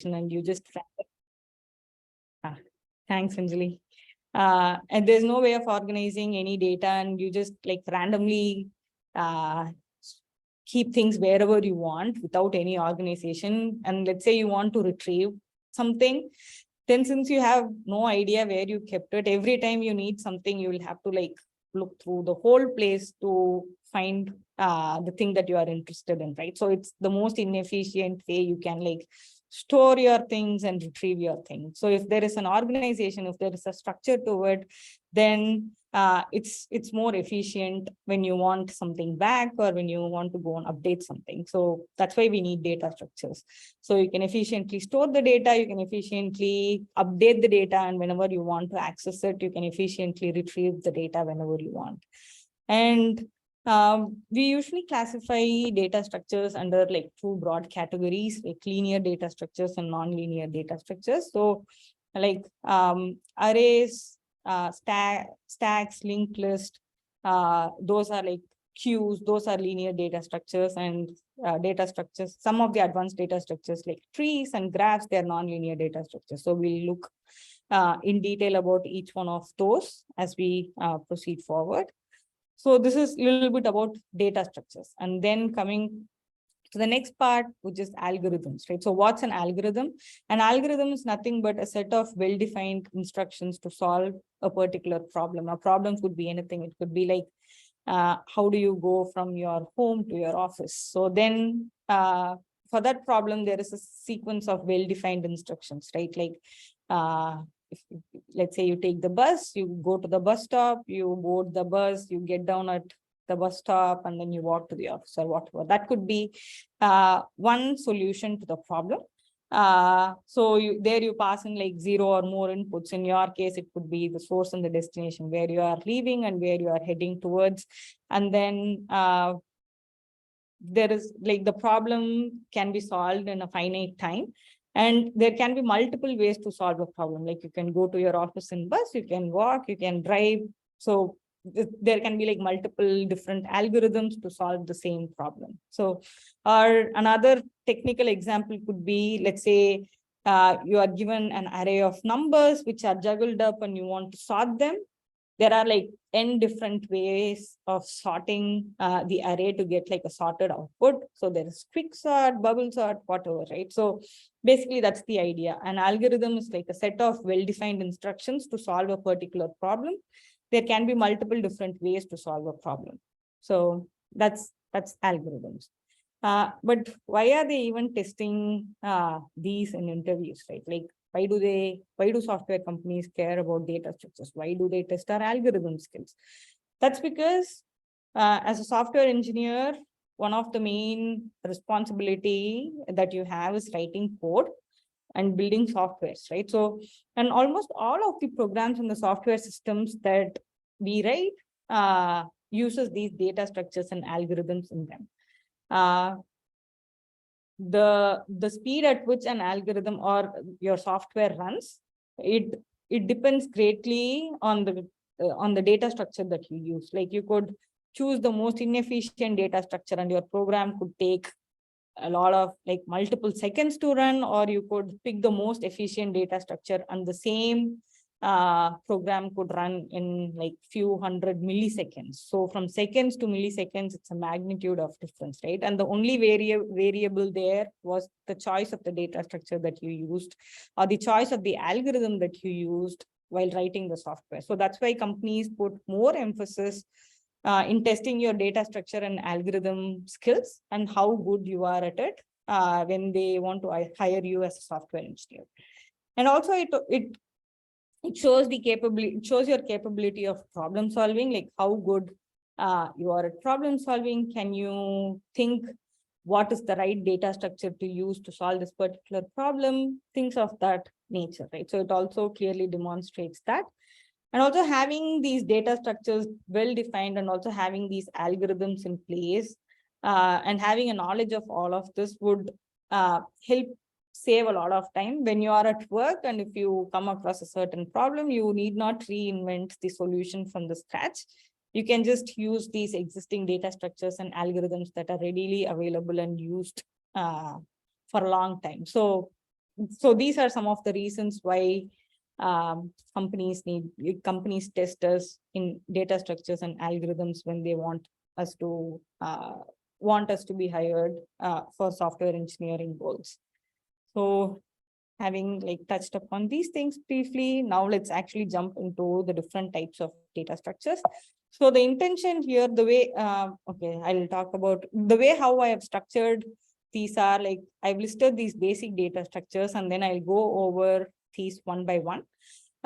and you just thanks, Anjali. And there's no way of organizing any data, and you just like randomly keep things wherever you want without any organization. And let's say you want to retrieve something, then since you have no idea where you kept it, every time you need something, you will have to like look through the whole place to find the thing that you are interested in, right? So it's the most inefficient way you can like store your things and retrieve your things. So if there is an organization, if there is a structure to it, then it's more efficient when you want something back or when you want to go and update something. So that's why we need data structures. So you can efficiently store the data, you can efficiently update the data, and whenever you want to access it, you can efficiently retrieve the data whenever you want. And we usually classify data structures under like two broad categories, like linear data structures and non-linear data structures. So like arrays, stacks, linked list, those are like queues, those are linear data structures. And data structures, some of the advanced data structures like trees and graphs, they're non-linear data structures. So we'll look in detail about each one of those as we proceed forward. So this is a little bit about data structures. And then coming to the next part, which is algorithms, right? So what's an algorithm? An algorithm is nothing but a set of well-defined instructions to solve a particular problem. A problem could be anything. It could be like, how do you go from your home to your office? So then for that problem, there is a sequence of well-defined instructions, right? Like, if, let's say you take the bus, you go to the bus stop, you board the bus, you get down at the bus stop, and then you walk to the office or whatever. That could be one solution to the problem. So there you pass in like 0 or more inputs. In your case, it could be the source and the destination, where you are leaving and where you are heading towards. And then there is like the problem can be solved in a finite time. And there can be multiple ways to solve a problem. Like you can go to your office in bus, you can walk, you can drive. So there can be like multiple different algorithms to solve the same problem. So, or another technical example could be, let's say, you are given an array of numbers which are juggled up and you want to sort them. There are like n different ways of sorting the array to get like a sorted output. So there is quick sort, bubble sort, whatever, right? So basically that's the idea. An algorithm is like a set of well-defined instructions to solve a particular problem. There can be multiple different ways to solve a problem. So that's algorithms. But why are they even testing these in interviews, right? Like, why do software companies care about data structures? Why do they test our algorithm skills? That's because as a software engineer, one of the main responsibility that you have is writing code and building softwares, right? So, and almost all of the programs in the software systems that we write uses these data structures and algorithms in them. The speed at which an algorithm or your software runs, it depends greatly on the data structure that you use. Like you could choose the most inefficient data structure and your program could take a lot of like multiple seconds to run, or you could pick the most efficient data structure and the same program could run in like few hundred milliseconds. So from seconds to milliseconds, it's a magnitude of difference, right? And the only variable there was the choice of the data structure that you used, or the choice of the algorithm that you used while writing the software. So that's why companies put more emphasis in testing your data structure and algorithm skills and how good you are at it when they want to hire you as a software engineer. And also it shows the capability, it shows your capability of problem solving, like how good you are at problem solving. Can you think what is the right data structure to use to solve this particular problem? Things of that nature, right? So it also clearly demonstrates that. And also having these data structures well defined and also having these algorithms in place and having a knowledge of all of this would help save a lot of time when you are at work. And if you come across a certain problem, you need not reinvent the solution from the scratch. You can just use these existing data structures and algorithms that are readily available and used for a long time. So so these are some of the reasons why companies test us in data structures and algorithms when they want us to be hired for software engineering roles. So having like touched upon these things briefly, now let's actually jump into the different types of data structures. So the intention here, the way, okay, I'll talk about the way how I have structured these are like, I've listed these basic data structures and then I'll go over these one by one.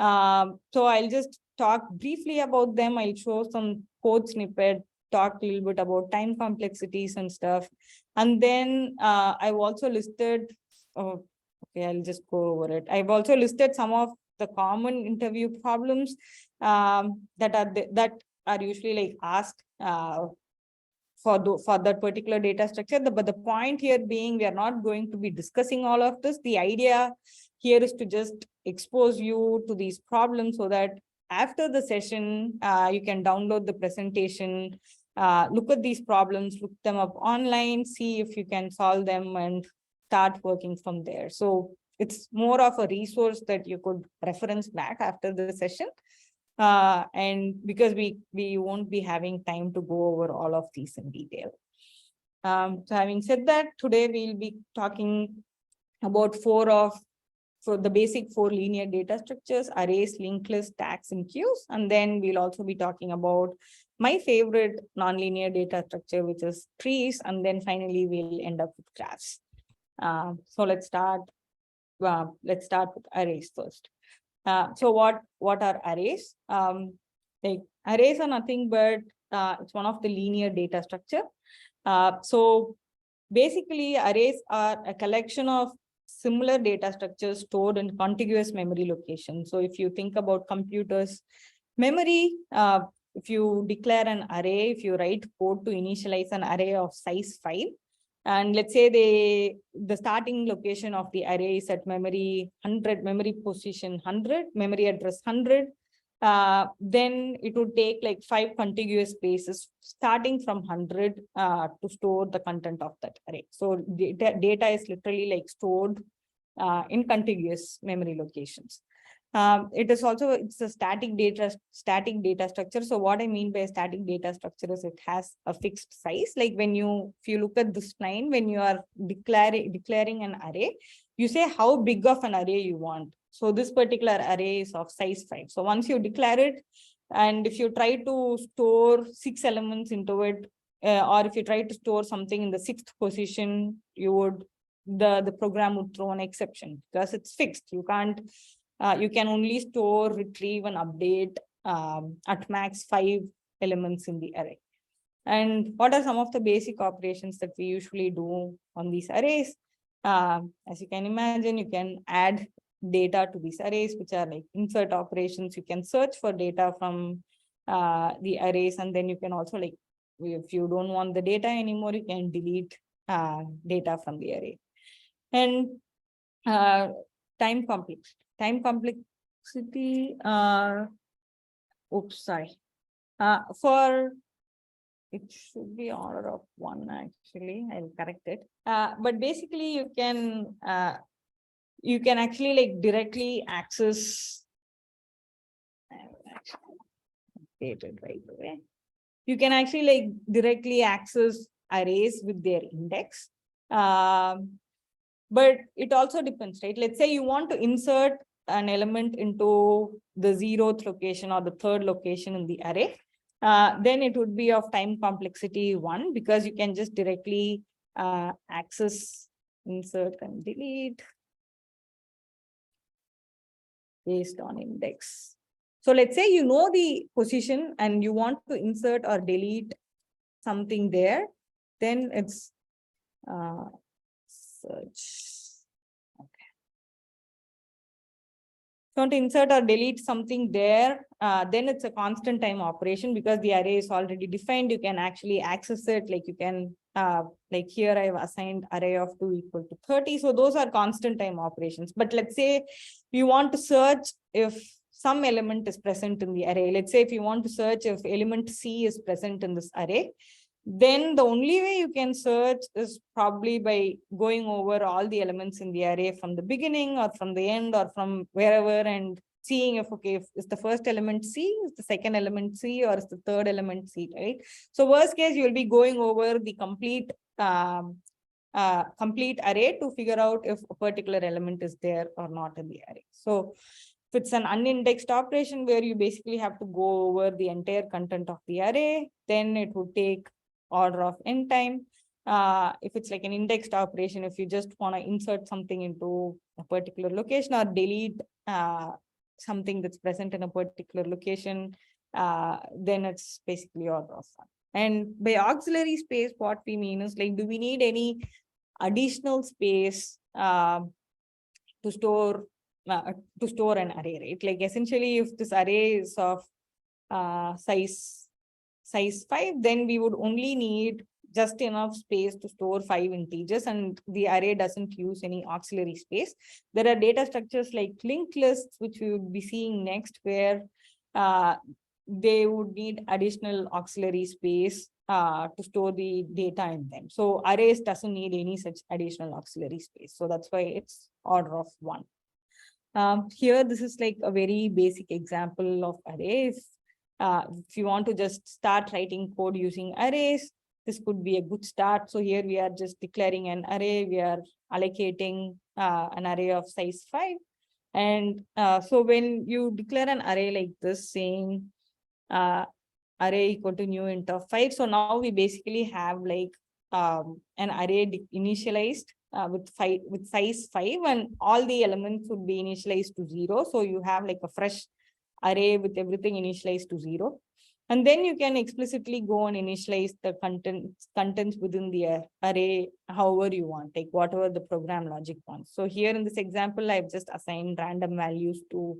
So I'll just talk briefly about them. I'll show some code snippet, talk a little bit about time complexities and stuff. And then I've also listed, okay, I'll just go over it. I've also listed some of the common interview problems that are usually like asked for that particular data structure. But the point here being, we are not going to be discussing all of this. The idea here is to just expose you to these problems so that after the session, you can download the presentation, look at these problems, look them up online, see if you can solve them and start working from there. So it's more of a resource that you could reference back after the session. And because we won't be having time to go over all of these in detail. So having said that, today we'll be talking about the basic 4 linear data structures: arrays, linked lists, tags, and queues. And then we'll also be talking about my favorite nonlinear data structure, which is trees. And then finally, we'll end up with graphs. So let's start with arrays first. So what are arrays? Like arrays are nothing but it's one of the linear data structure. So basically, arrays are a collection of similar data structures stored in contiguous memory locations. So if you think about computers, memory, if you declare an array, if you write code to initialize an array of size 5, and let's say the starting location of the array is at memory 100, memory position 100, memory address 100, then it would take like 5 contiguous spaces starting from 100 to store the content of that array. So data is literally like stored in contiguous memory locations. It's a static data structure. So what I mean by static data structure is it has a fixed size. Like if you look at this line, when you are declaring an array, you say how big of an array you want. So this particular array is of size 5. So once you declare it, and if you try to store 6 elements into it, or if you try to store something in the 6th position, the program would throw an exception because it's fixed. You can't. You can only store, retrieve, and update at max 5 elements in the array. And what are some of the basic operations that we usually do on these arrays? As you can imagine, you can add data to these arrays, which are like insert operations. You can search for data from the arrays, and then you can also, like, if you don't want the data anymore, you can delete data from the array. And time complexity, for it should be order of 1, actually. I'll correct it. But basically, you can actually like directly access. Right away. You can actually like directly access arrays with their index. But it also depends, right? Let's say you want to insert an element into the 0th location or the 3rd location in the array. Then it would be of time complexity 1, because you can just directly access, insert, and delete based on index. So let's say you know the position and you want to insert or delete something there, then it's search. Okay. If you want to insert or delete something there, then it's a constant time operation because the array is already defined. You can actually access it. Like you can, like here I have assigned array of 2 equal to 30. So those are constant time operations. But let's say you want to search if some element is present in the array. Let's say if you want to search if element C is present in this array, then the only way you can search is probably by going over all the elements in the array from the beginning or from the end or from wherever, and seeing if, okay, if is the first element C, is the second element C, or is the third element C, right? So worst case, you'll be going over the complete array to figure out if a particular element is there or not in the array. So if it's an unindexed operation where you basically have to go over the entire content of the array, then it would take order of n time. If it's like an indexed operation, if you just want to insert something into a particular location or delete something that's present in a particular location, then it's basically order of one. And by auxiliary space, what we mean is like, do we need any additional space to store an array, right? Like essentially, if this array is of size 5, then we would only need just enough space to store 5 integers, and the array doesn't use any auxiliary space. There are data structures like linked lists, which we would be seeing next, where they would need additional auxiliary space to store the data in them. So arrays doesn't need any such additional auxiliary space. So that's why it's order of 1. Here, this is like a very basic example of arrays. If you want to just start writing code using arrays, this could be a good start. So here we are just declaring an array. We are allocating an array of size 5. And so when you declare an array like this, saying array equal to new int of 5, so now we basically have like an array initialized with size 5, and all the elements would be initialized to 0. So you have like a fresh array with everything initialized to 0. And then you can explicitly go and initialize the contents within the array however you want, like whatever the program logic wants. So here in this example, I've just assigned random values to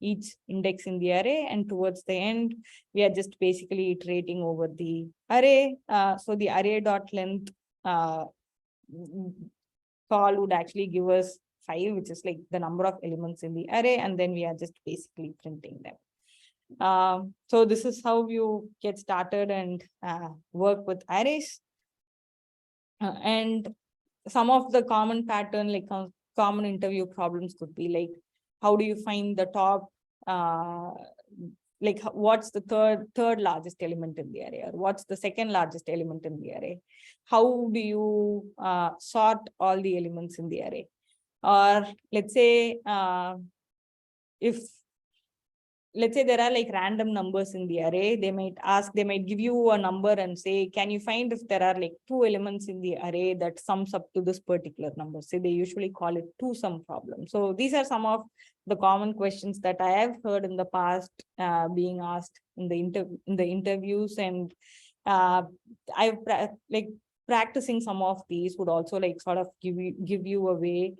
each index in the array, and towards the end, we are just basically iterating over the array. So the array.length call would actually give us 5, which is like the number of elements in the array, and then we are just basically printing them. So this is how you get started and work with arrays. And some of the common pattern, like common interview problems could be like, how do you find the top, like what's the third largest element in the array, or what's the second largest element in the array? How do you sort all the elements in the array? Or let's say, let's say there are like random numbers in the array, they might give you a number and say, can you find if there are like 2 elements in the array that sums up to this particular number? So they usually call it 2-sum problem. So these are some of the common questions that I have heard in the past being asked in the interviews, and I've like practicing some of these would also like sort of give you a way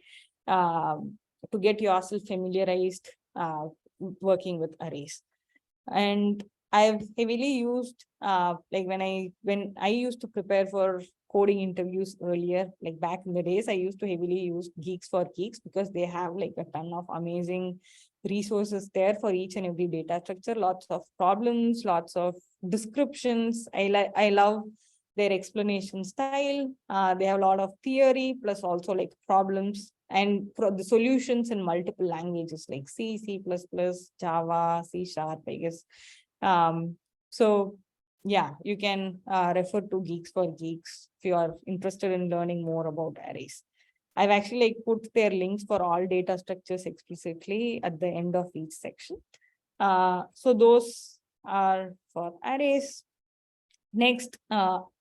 to get yourself familiarized working with arrays. And I've heavily used like when I used to prepare for coding interviews earlier, like back in the days, I used to heavily use Geeks for Geeks, because they have like a ton of amazing resources there for each and every data structure, lots of problems, lots of descriptions. I love their explanation style. They have a lot of theory plus also like problems, and the solutions in multiple languages like C, C++, Java, C#, I guess. So yeah, you can refer to Geeks for Geeks if you are interested in learning more about arrays. I've actually like put their links for all data structures explicitly at the end of each section. So those are for arrays. Next up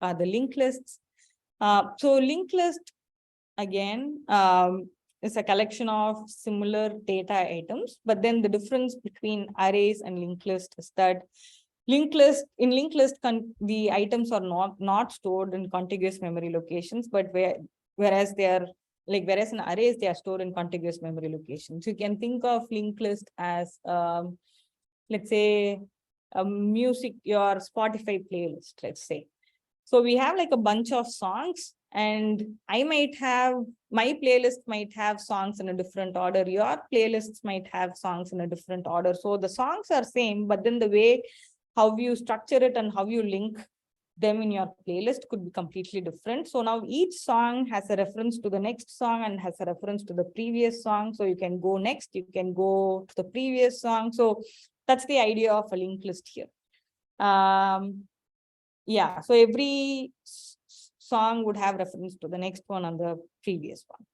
are the linked lists. So linked list, again, is a collection of similar data items, but then the difference between arrays and linked list is that in linked list, the items are not stored in contiguous memory locations, but whereas in arrays, they are stored in contiguous memory locations. So you can think of linked list as, let's say, your Spotify playlist, let's say. So we have like a bunch of songs, and my playlist might have songs in a different order. Your playlists might have songs in a different order. So the songs are same, but then the way how you structure it and how you link them in your playlist could be completely different. So now each song has a reference to the next song and has a reference to the previous song. So you can go next, you can go to the previous song. So that's the idea of a linked list here. Yeah, so every song would have reference to the next one and the previous one.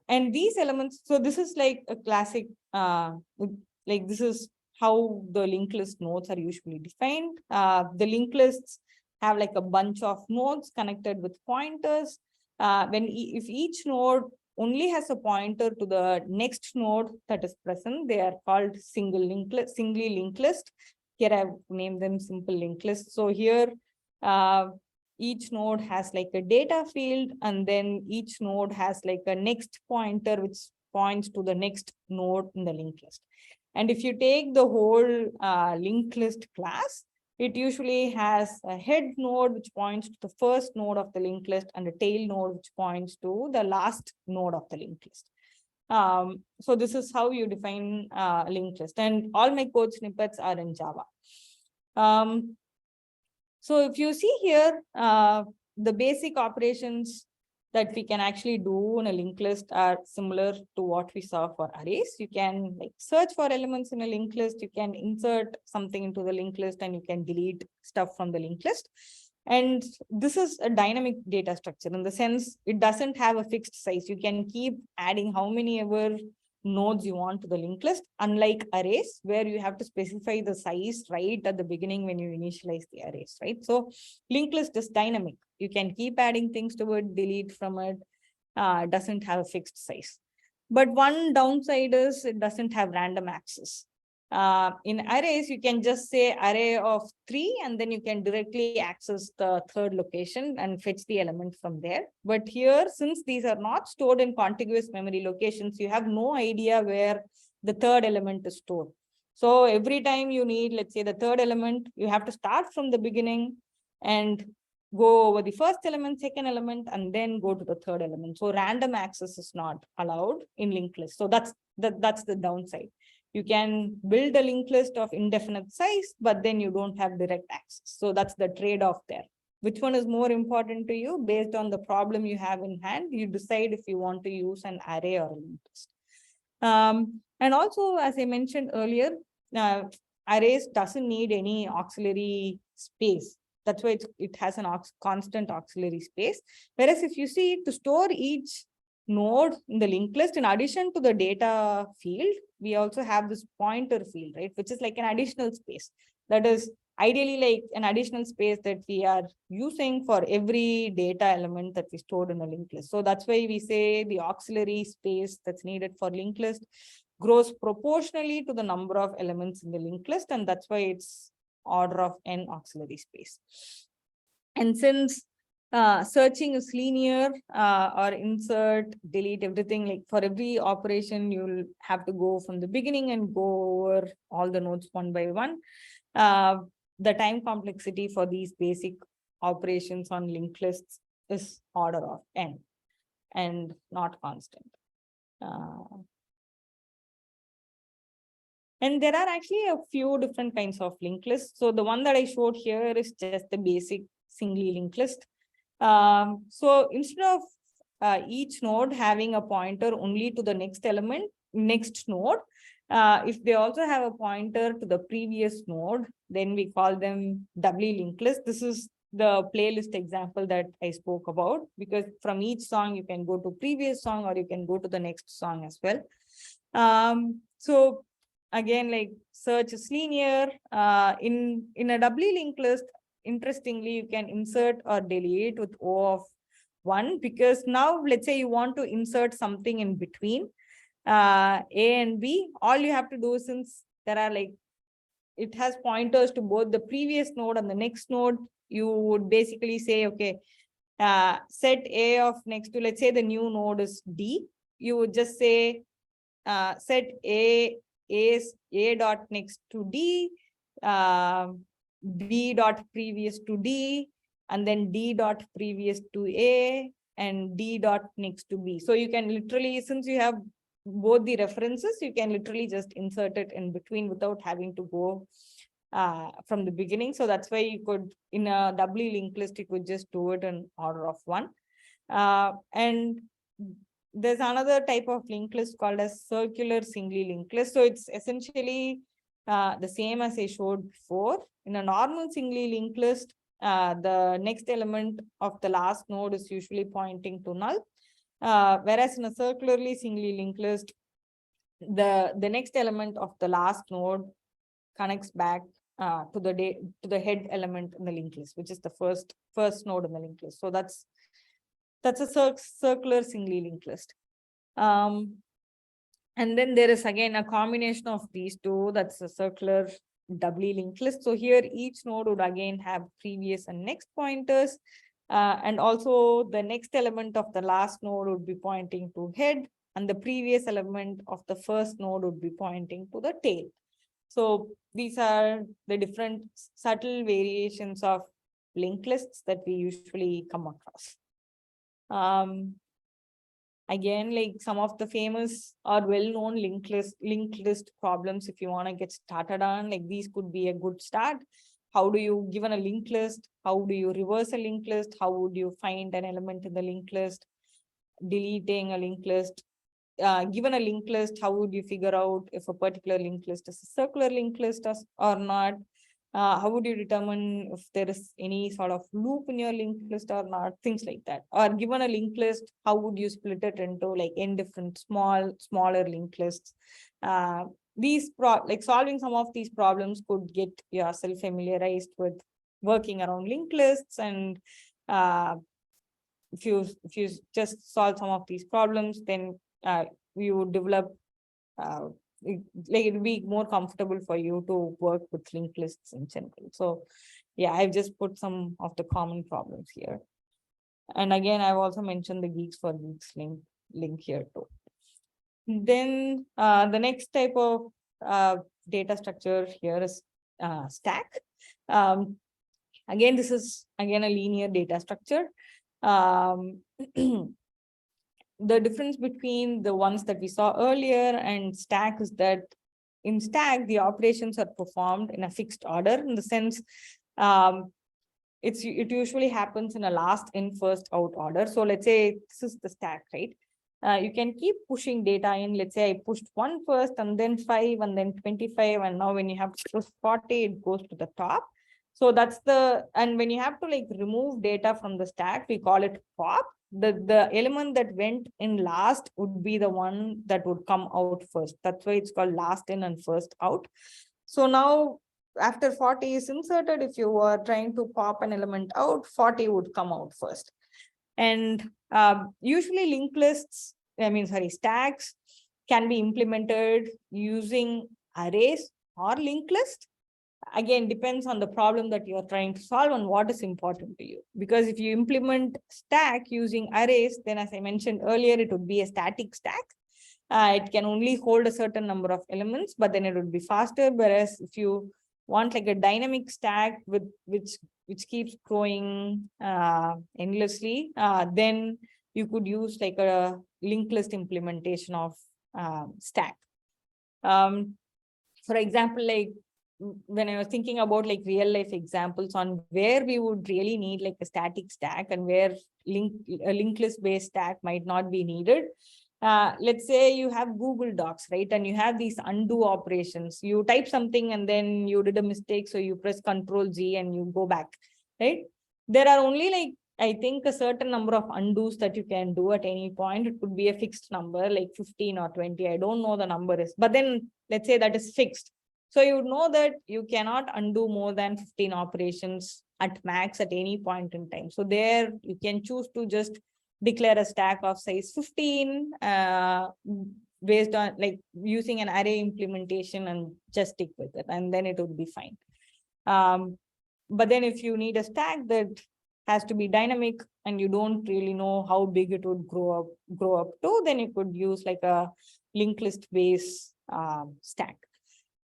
And these elements, so this is like a classic, like this is how the linked list nodes are usually defined. The linked lists have like a bunch of nodes connected with pointers. If each node only has a pointer to the next node that is present, they are called singly linked list. Here I've named them simple linked lists. So here, each node has like a data field, and then each node has like a next pointer which points to the next node in the linked list. And if you take the whole linked list class, it usually has a head node which points to the first node of the linked list and a tail node which points to the last node of the linked list. So this is how you define a linked list, and all my code snippets are in Java. So if you see here, the basic operations that we can actually do in a linked list are similar to what we saw for arrays. You can like search for elements in a linked list, you can insert something into the linked list, and you can delete stuff from the linked list. And this is a dynamic data structure in the sense it doesn't have a fixed size. You can keep adding how many ever nodes you want to the linked list, unlike arrays where you have to specify the size right at the beginning when you initialize the arrays, right? So linked list is dynamic. You can keep adding things to it, delete from it, doesn't have a fixed size. But one downside is it doesn't have random access. In arrays, you can just say array of 3, and then you can directly access the third location and fetch the element from there. But here, since these are not stored in contiguous memory locations, you have no idea where the third element is stored. So every time you need, let's say, the third element, you have to start from the beginning and go over the first element, second element, and then go to the third element. So random access is not allowed in linked list. So that's the downside. You can build a linked list of indefinite size, but then you don't have direct access. So that's the trade-off there. Which one is more important to you? Based on the problem you have in hand, you decide if you want to use an array or a linked list. And also, as I mentioned earlier, arrays doesn't need any auxiliary space. That's why it has an constant auxiliary space. Whereas if you see, to store each node in the linked list, in addition to the data field, we also have this pointer field, right? Which is like an additional space. That is ideally like an additional space that we are using for every data element that we stored in a linked list. So that's why we say the auxiliary space that's needed for linked list grows proportionally to the number of elements in the linked list. And that's why it's order of n auxiliary space. And since searching is linear, or insert, delete, everything, like for every operation, you'll have to go from the beginning and go over all the nodes one by one. The time complexity for these basic operations on linked lists is order of n and not constant. And there are actually a few different kinds of linked lists. So the one that I showed here is just the basic singly linked list. So instead of each node having a pointer only to the next element, next node, if they also have a pointer to the previous node, then we call them doubly linked list. This is the playlist example that I spoke about, because from each song, you can go to previous song or you can go to the next song as well. So again, like search is linear. In a doubly linked list, interestingly, you can insert or delete with O of 1, because now let's say you want to insert something in between A and B. All you have to do, since there are like, it has pointers to both the previous node and the next node, you would basically say, okay, set A of next to, let's say the new node is D. You would just say set A is A dot next to D, B dot previous to D, and then D dot previous to A, and D dot next to B. So you can literally, since you have both the references, you can literally just insert it in between without having to go from the beginning. So that's why you could, in a doubly linked list, you could just do it in order of one. And there's another type of linked list called as circular singly linked list. So it's essentially the same as I showed before. In a normal singly linked list, the next element of the last node is usually pointing to null. Whereas in a circularly singly linked list, the next element of the last node connects back to the head element in the linked list, which is the first node in the linked list. So that's a circular singly linked list. And then there is again a combination of these two. That's a circular doubly linked list. So here each node would again have previous and next pointers. And also the next element of the last node would be pointing to head, and the previous element of the first node would be pointing to the tail. So these are the different subtle variations of linked lists that we usually come across. Again, like some of the famous or well-known linked list problems, if you want to get started on, like these could be a good start. How do you, given a linked list, how do you reverse a linked list? How would you find an element in the linked list? Deleting a linked list. Given a linked list, how would you figure out if a particular linked list is a circular linked list or not? How would you determine if there is any sort of loop in your linked list or not? Things like that. Or given a linked list, how would you split it into like n different smaller linked lists? Like solving some of these problems could get yourself familiarized with working around linked lists. And if you just solve some of these problems, then you would develop like it will be more comfortable for you to work with linked lists in general. So yeah, I've just put some of the common problems here. And again, I've also mentioned the Geeks for Geeks link here too. Then the next type of data structure here is stack. Again, this is again a linear data structure. The difference between the ones that we saw earlier and stack is that in stack, the operations are performed in a fixed order, in the sense it usually happens in a last in first out order. So let's say this is the stack, right? You can keep pushing data in. Let's say I pushed 1 first and then 5 and then 25. And now when you have to push 40, it goes to the top. So that's and when you have to like remove data from the stack, we call it pop. The element that went in last would be the one that would come out first. That's why it's called last in and first out. So now after 40 is inserted, if you were trying to pop an element out, 40 would come out first. And usually linked lists, stacks can be implemented using arrays or linked list. Again, depends on the problem that you're trying to solve and what is important to you. Because if you implement stack using arrays, then as I mentioned earlier, it would be a static stack. It can only hold a certain number of elements, but then it would be faster. Whereas if you want like a dynamic stack with which keeps growing endlessly, then you could use like a linked list implementation of stack. For example, like when I was thinking about like real life examples on where we would really need like a static stack and where a linked list based stack might not be needed. Let's say you have Google Docs, right? And you have these undo operations. You type something and then you did a mistake. So you press Control-Z and you go back, right? There are only like, I think a certain number of undos that you can do at any point. It could be a fixed number like 15 or 20. I don't know the number is, but then let's say that is fixed. So you know that you cannot undo more than 15 operations at max at any point in time. So there you can choose to just declare a stack of size 15 based on like using an array implementation and just stick with it, and then it would be fine. But then if you need a stack that has to be dynamic and you don't really know how big it would grow up to, then you could use like a linked list based stack.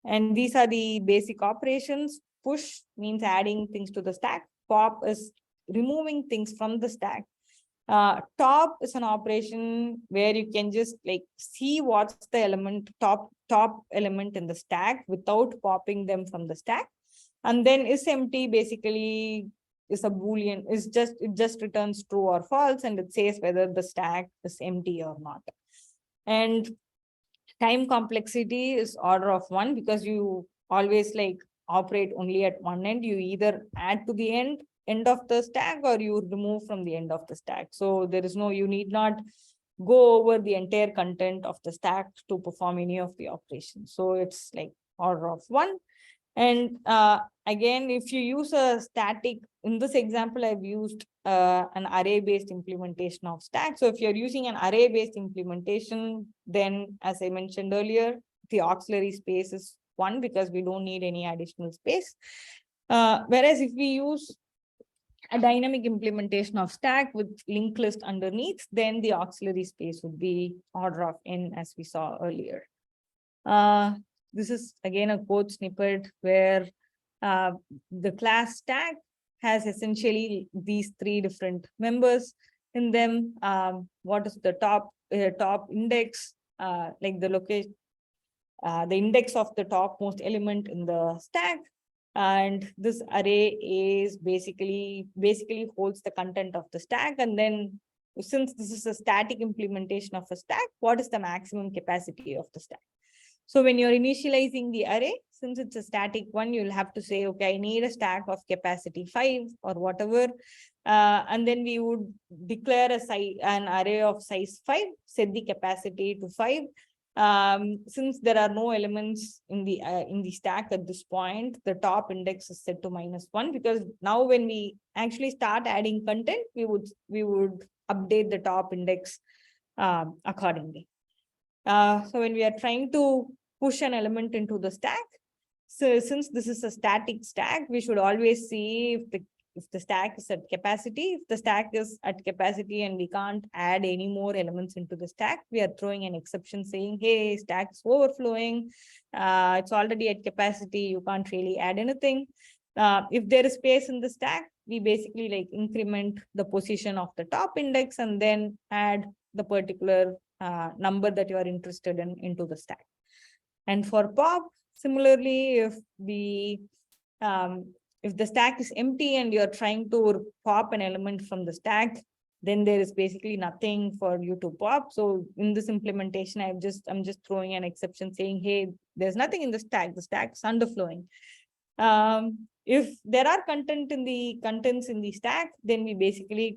And these are the basic operations. Push means adding things to the stack. Pop is removing things from the stack. Top is an operation where you can just like see what's the element, top element in the stack without popping them from the stack. And then is empty basically is a boolean, it just returns true or false, and it says whether the stack is empty or not. And time complexity is order of 1, because you always like operate only at one end. You either add to the end of the stack, or you remove from the end of the stack. So there is no, you need not go over the entire content of the stack to perform any of the operations. So it's like order of 1. And again, if you use a static, in this example, I've used an array-based implementation of stack. So if you're using an array-based implementation, then as I mentioned earlier, the auxiliary space is 1 because we don't need any additional space. Whereas if we use a dynamic implementation of stack with linked list underneath, then the auxiliary space would be order of n, as we saw earlier. This is again a code snippet where the class stack has essentially these 3 different members in them. What is the top index, like the location, the index of the topmost element in the stack. And this array is basically holds the content of the stack. And then since this is a static implementation of a stack, what is the maximum capacity of the stack? So when you're initializing the array, since it's a static one, you'll have to say, okay, I need a stack of capacity 5 or whatever. And then we would declare an array of size 5, set the capacity to 5. Since there are no elements in the stack at this point, the top index is set to -1, because now when we actually start adding content, we would update the top index accordingly. So when we are trying to push an element into the stack, so since this is a static stack, we should always see if the stack is at capacity. If the stack is at capacity and we can't add any more elements into the stack, we are throwing an exception saying, hey, stack is overflowing. It's already at capacity. You can't really add anything. If there is space in the stack, we basically like increment the position of the top index and then add the particular number that you are interested in into the stack. And for pop, similarly, if the stack is empty and you're trying to pop an element from the stack, then there is basically nothing for you to pop. So in this implementation, I'm just throwing an exception saying, hey, there's nothing in the stack is underflowing. If there are contents in the stack, then we basically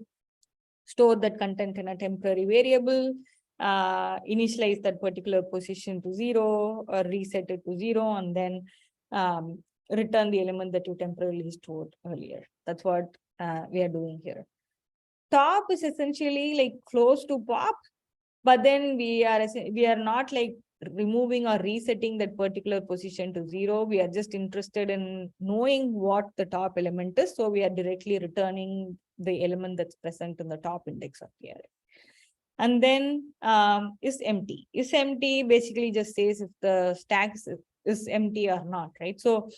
store that content in a temporary variable, initialize that particular position to 0 or reset it to 0, and then return the element that you temporarily stored earlier. That's what we are doing here. Top is essentially like close to pop, but then we are not like removing or resetting that particular position to 0. We are just interested in knowing what the top element is. So we are directly returning the element that's present in the top index of the array. And then is empty. Is empty basically just says if the stack is empty or not, right? So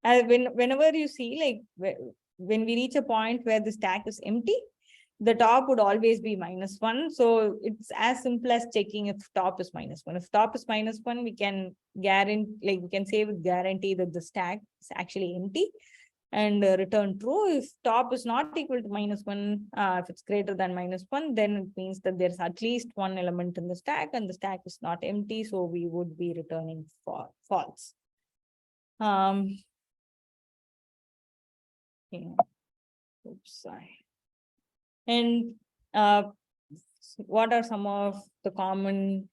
whenever you see like when we reach a point where the stack is empty, the top would always be -1. So it's as simple as checking if top is -1. If top is -1, we can we can say with guarantee that the stack is actually empty and return true. If top is not equal to -1, if it's greater than -1, then it means that there's at least one element in the stack and the stack is not empty. So we would be returning false. Oops, sorry. And what are some of the common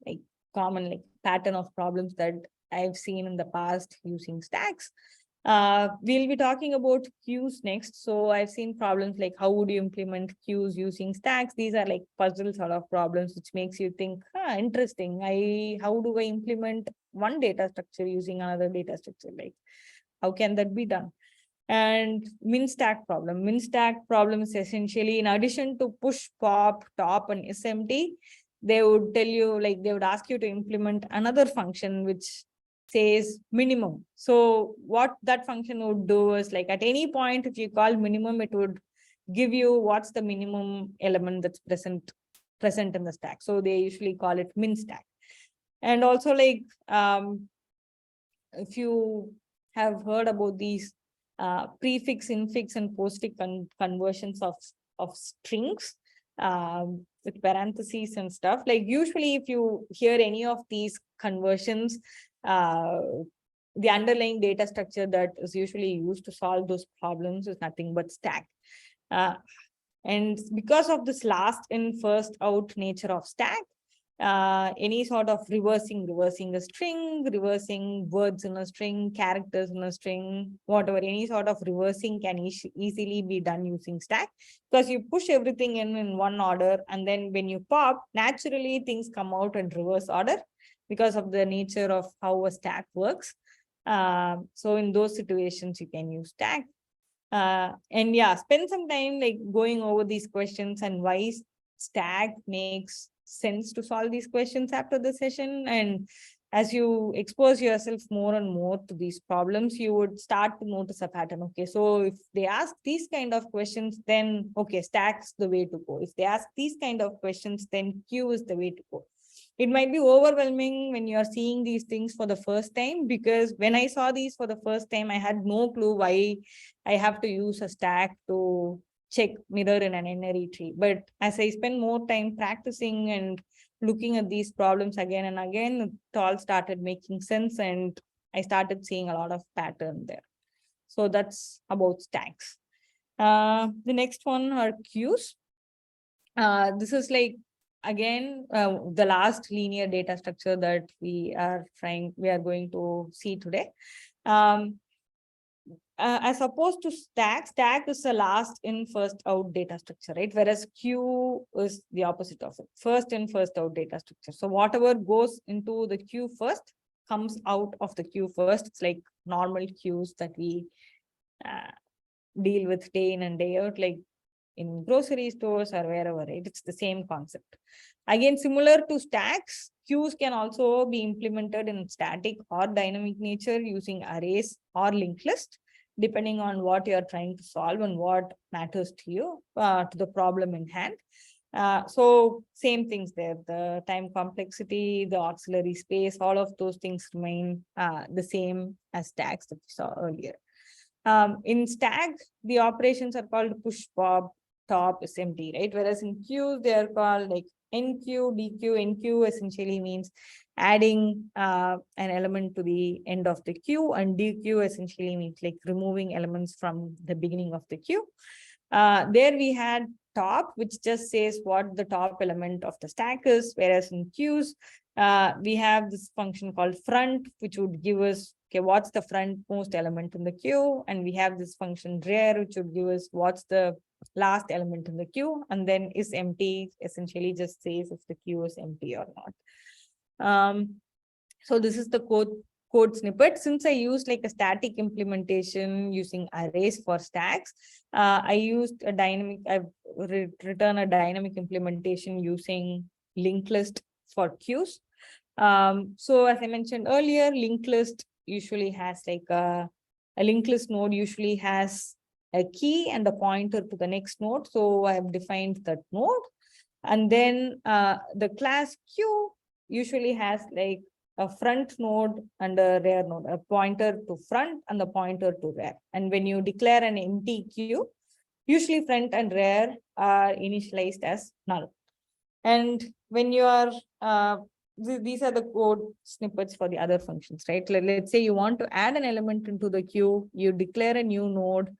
pattern of problems that I've seen in the past using stacks? We'll be talking about queues next. So I've seen problems like how would you implement queues using stacks? These are like puzzle sort of problems, which makes you think, interesting. How do I implement one data structure using another data structure? Like, how can that be done? And min stack problem. Min stack problem is essentially, in addition to push, pop, top, and SMT, they would tell you, like, they would ask you to implement another function which says minimum. So what that function would do is, like, at any point, if you call minimum, it would give you what's the minimum element that's present in the stack. So they usually call it min stack. And also like, if you have heard about these prefix, infix, and postfix conversions of strings with parentheses and stuff, like usually if you hear any of these conversions, the underlying data structure that is usually used to solve those problems is nothing but stack. And because of this last in, first out nature of stack, any sort of reversing a string, reversing words in a string, characters in a string, whatever, any sort of reversing can easily be done using stack, because you push everything in one order, and then when you pop, naturally things come out in reverse order because of the nature of how a stack works. So in those situations, you can use stack. And yeah, spend some time like going over these questions and why stack makes sense to solve these questions after the session. And as you expose yourself more and more to these problems, you would start to notice a pattern. Okay, so if they ask these kind of questions, then okay, stack's the way to go. If they ask these kind of questions, then queue is the way to go. It might be overwhelming when you're seeing these things for the first time, because when I saw these for the first time, I had no clue why I have to use a stack to check mirror in an n-ary tree. But as I spend more time practicing and looking at these problems again and again, it all started making sense, and I started seeing a lot of pattern there. So that's about stacks. The next one are queues. This is like, again, the last linear data structure that we are going to see today. As opposed to stack is the last in, first out data structure, right? Whereas queue is the opposite of it, first in, first out data structure. So whatever goes into the queue first comes out of the queue first. It's like normal queues that we deal with day in and day out, like in grocery stores or wherever, right? It's the same concept. Again, similar to stacks, queues can also be implemented in static or dynamic nature using arrays or linked list, depending on what you're trying to solve and what matters to you, to the problem in hand. So same things there, the time complexity, the auxiliary space, all of those things remain the same as stacks that we saw earlier. In stack, the operations are called push, pop, top is empty, right? Whereas in queues, they are called like NQ, DQ. NQ essentially means adding an element to the end of the queue, and DQ essentially means like removing elements from the beginning of the queue. There we had top, which just says what the top element of the stack is, whereas in queues, we have this function called front, which would give us, okay, what's the frontmost element in the queue, and we have this function rear, which would give us what's the last element in the queue, and then is empty essentially just says if the queue is empty or not. So this is the code snippet. Since I used like a static implementation using arrays for stacks, I used a dynamic, I've written a dynamic implementation using linked list for queues. So as I mentioned earlier, linked list usually has like a linked list node usually has a key and a pointer to the next node. So I have defined that node. And then the class queue usually has like a front node and a rear node, a pointer to front and the pointer to rear. And when you declare an empty queue, usually front and rear are initialized as null. And when you are, these are the code snippets for the other functions, right? Let's say you want to add an element into the queue, you declare a new node.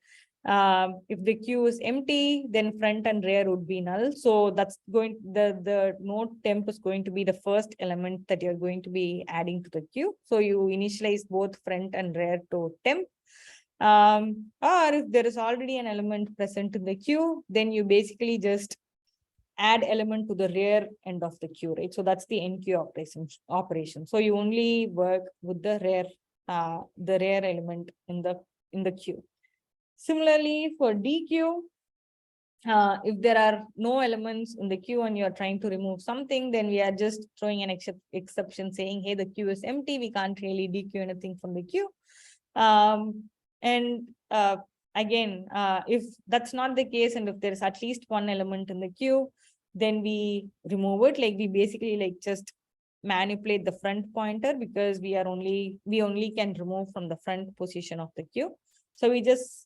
If the queue is empty, then front and rear would be null. So that's going, the node temp is going to be the first element that you're going to be adding to the queue. So you initialize both front and rear to temp. Or if there is already an element present in the queue, then you basically just add element to the rear end of the queue, right? So that's the NQ operation. So you only work with the rear element in the queue. Similarly, for DQ, if there are no elements in the queue and you're trying to remove something, then we are just throwing an exception saying, hey, the queue is empty. We can't really DQ anything from the queue. And again, if that's not the case, and if there's at least one element in the queue, then we remove it. Like we basically like just manipulate the front pointer, because we only can remove from the front position of the queue. So we just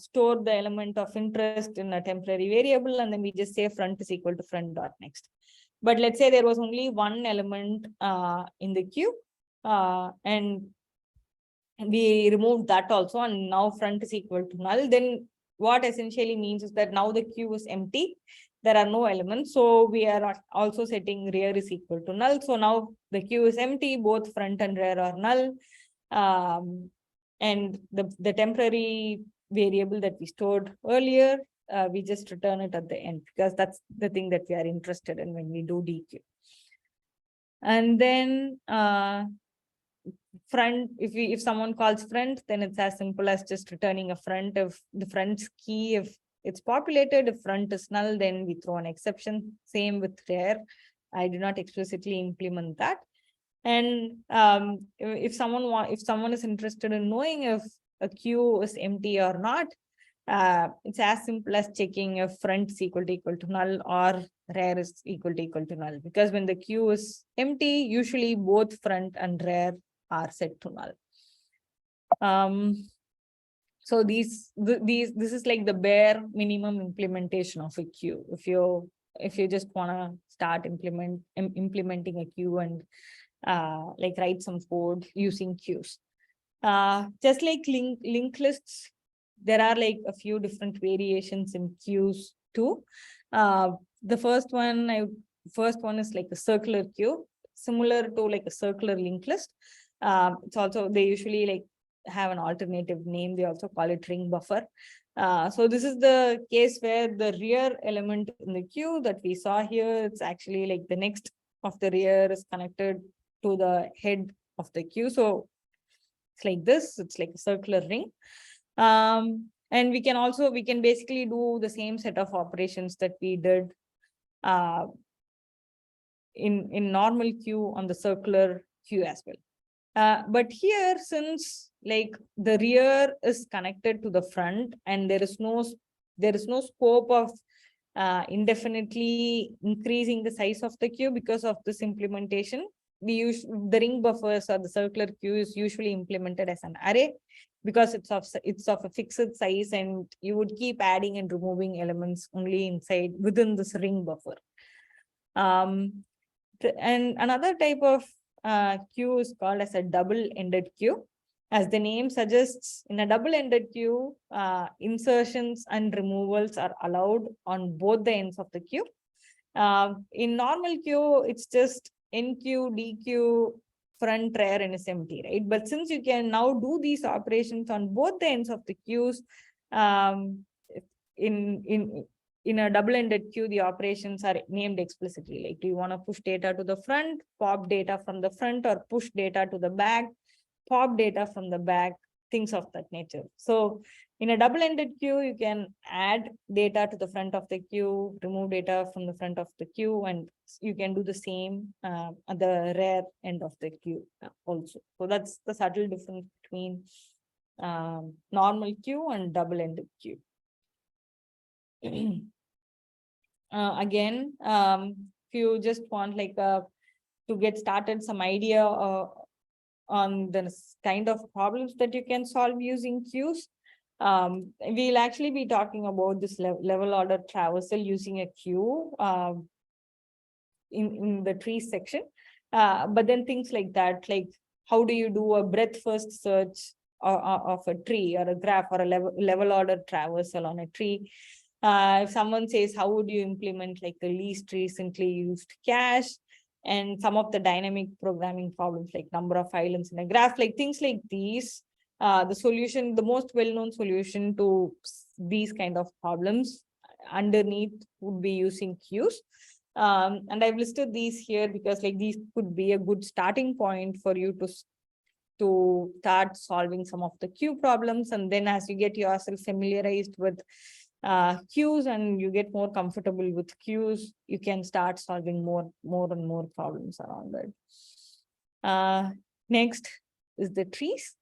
store the element of interest in a temporary variable, and then we just say front is equal to front dot next. But let's say there was only one element in the queue, and we removed that also, and now front is equal to null. Then what essentially means is that now the queue is empty. There are no elements. So we are also setting rear is equal to null. So now the queue is empty, both front and rear are null. And the temporary variable that we stored earlier, we just return it at the end, because that's the thing that we are interested in when we do DQ. And then front, if someone calls front, then it's as simple as just returning a front. If the front's key, if it's populated, if front is null, then we throw an exception. Same with rear. I do not explicitly implement that. And if someone is interested in knowing if a queue is empty or not, it's as simple as checking if front is equal to null or rear is equal to null. Because when the queue is empty, usually both front and rear are set to null. So this is like the bare minimum implementation of a queue. If you just want to start implementing a queue and like write some code using queues. Just like linked lists, there are like a few different variations in queues too. The first one is like a circular queue, similar to like a circular linked list. It's also, they usually like have an alternative name. They also call it ring buffer. So this is the case where the rear element in the queue that we saw here, it's actually like the next of the rear is connected to the head of the queue. So it's like this, it's like a circular ring. And we can basically do the same set of operations that we did in normal queue on the circular queue as well. But here, since like the rear is connected to the front and there is no scope of indefinitely increasing the size of the queue because of this implementation, we use the ring buffers, or the circular queue is usually implemented as an array, because it's of a fixed size, and you would keep adding and removing elements only within this ring buffer. And another type of queue is called as a double-ended queue. As the name suggests, in a double-ended queue, insertions and removals are allowed on both the ends of the queue. In normal queue, it's just NQ, DQ, front, rear, and is empty, right? But since you can now do these operations on both the ends of the queues, in a double-ended queue, the operations are named explicitly. Like, do you want to push data to the front, pop data from the front, or push data to the back, pop data from the back, things of that nature. So in a double-ended queue, you can add data to the front of the queue, remove data from the front of the queue, and you can do the same at the rear end of the queue also. So that's the subtle difference between normal queue and double-ended queue. Again, if you just want like to get started, some idea on the kind of problems that you can solve using queues, we'll actually be talking about this level order traversal using a queue in the tree section. But then things like that, like how do you do a breadth first search of a tree or a graph, or a level order traversal on a tree? If someone says, how would you implement like the least recently used cache, and some of the dynamic programming problems like number of islands in a graph, like things like these, the most well-known solution to these kind of problems underneath would be using queues. And I've listed these here because like these could be a good starting point for you to start solving some of the queue problems. And then as you get yourself familiarized with queues and you get more comfortable with queues, you can start solving more and more problems around it. Next is the trees.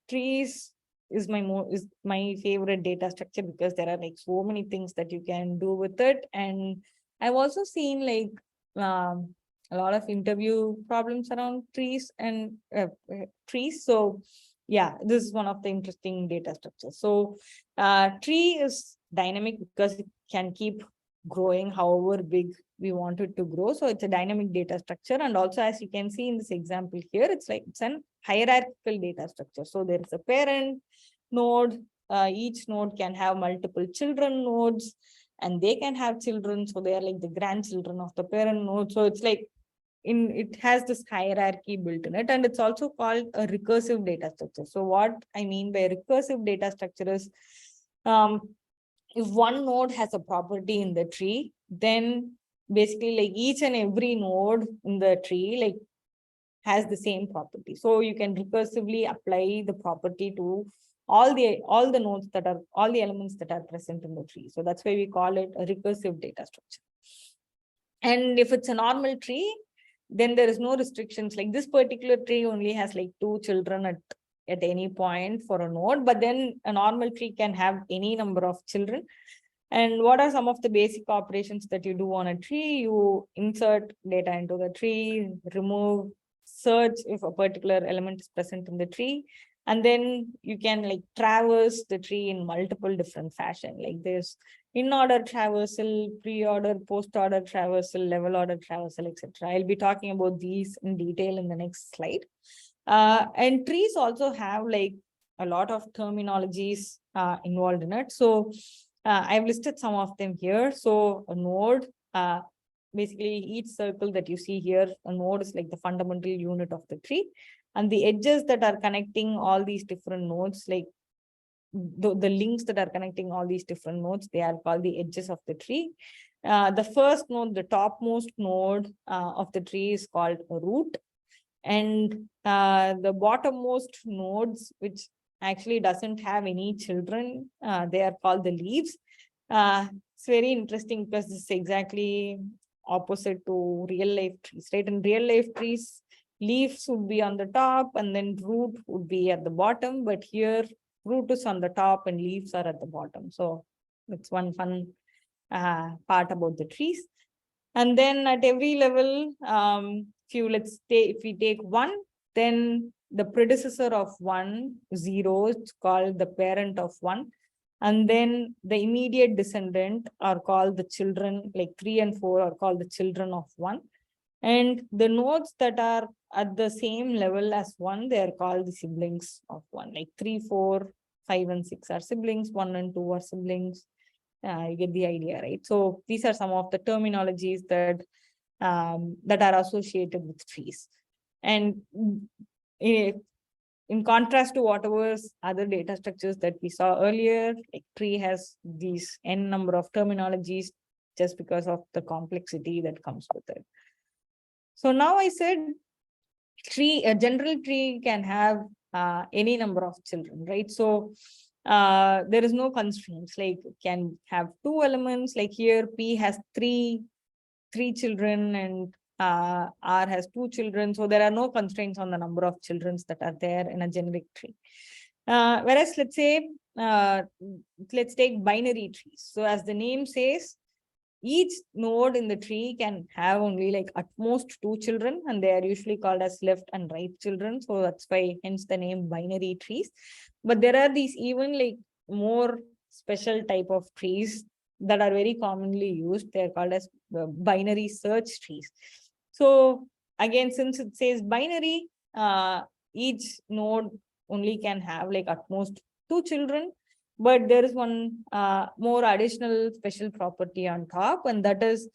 Trees is my favorite data structure because there are like so many things that you can do with it. And I've also seen like a lot of interview problems around trees and trees. So yeah, this is one of the interesting data structures. So tree is dynamic because it can keep growing however big we want it to grow. So it's a dynamic data structure. And also, as you can see in this example here, it's an hierarchical data structure. So there is a parent node. Each node can have multiple children nodes, and they can have children. So they are like the grandchildren of the parent node. So it's like it has this hierarchy built in it, and it's also called a recursive data structure. So what I mean by recursive data structure is, if one node has a property in the tree, then basically like each and every node in the tree like has the same property. So you can recursively apply the property to all the nodes that are all the elements that are present in the tree. So that's why we call it a recursive data structure. And if it's a normal tree, then there is no restrictions. Like this particular tree only has like 2 children at any point for a node, but then a normal tree can have any number of children. And what are some of the basic operations that you do on a tree? You insert data into the tree, remove, search if a particular element is present in the tree, and then you can like traverse the tree in multiple different fashion. Like there's in-order traversal, pre-order, post-order traversal, level order traversal, etc. I'll be talking about these in detail in the next slide. And trees also have like a lot of terminologies involved in it. So I've listed some of them here. So a node, basically each circle that you see here, a node is like the fundamental unit of the tree. And the edges that are connecting all these different nodes, like the links that are connecting all these different nodes, they are called the edges of the tree. The first node, the topmost node of the tree is called a root. And the bottommost nodes, which actually doesn't have any children, they are called the leaves. It's very interesting because this is exactly opposite to real life trees, right? In real life trees, leaves would be on the top and then root would be at the bottom, but here root is on the top and leaves are at the bottom. So that's one fun part about the trees. And then at every level, if we take 1, then the predecessor of 1, 0, it's called the parent of 1. And then the immediate descendant are called the children, like 3 and 4 are called the children of 1. And the nodes that are at the same level as 1, they are called the siblings of 1. Like 3, 4, 5, and 6 are siblings, 1 and 2 are siblings. You get the idea, right? So these are some of the terminologies that are associated with trees. And in contrast to whatever other data structures that we saw earlier, like tree has these n number of terminologies just because of the complexity that comes with it. So now I said a general tree can have any number of children, right? So there is no constraints, like can have 2 elements, like here P has three children and R has 2 children. So there are no constraints on the number of children that are there in a generic tree. Whereas let's say, let's take binary trees. So as the name says, each node in the tree can have only like at most 2 children, and they are usually called as left and right children. So that's why hence the name binary trees. But there are these even like more special type of trees that are very commonly used. They're called as binary search trees. So again, since it says binary, each node only can have like at most 2 children. But there is one more additional special property on top, and that is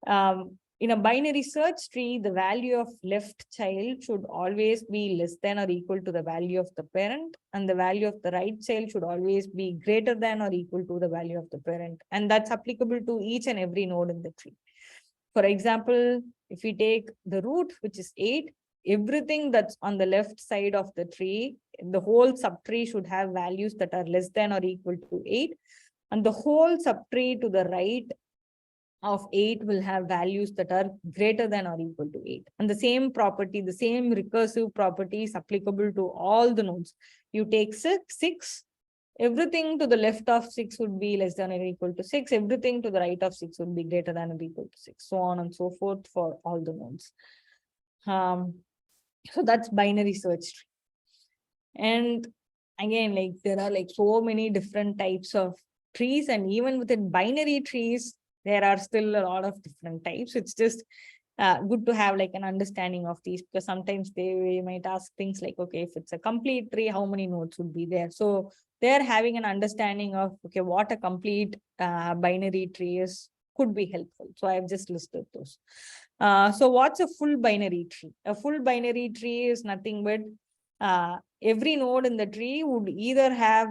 in a binary search tree, the value of left child should always be less than or equal to the value of the parent, and the value of the right child should always be greater than or equal to the value of the parent. And that's applicable to each and every node in the tree. For example, if we take the root, which is 8, everything that's on the left side of the tree, the whole subtree should have values that are less than or equal to 8. And the whole subtree to the right of 8 will have values that are greater than or equal to 8. And the same property, the same recursive property is applicable to all the nodes. You take 6, everything to the left of 6 would be less than or equal to 6. Everything to the right of 6 would be greater than or equal to 6. So on and so forth for all the nodes. So that's binary search tree. And again, like there are like so many different types of trees, and even within binary trees, there are still a lot of different types. It's just good to have like an understanding of these, because sometimes they might ask things like, okay, if it's a complete tree, how many nodes would be there? So they're having an understanding of, okay, what a complete binary tree is could be helpful. So I've just listed those. So what's a full binary tree? A full binary tree is nothing but every node in the tree would either have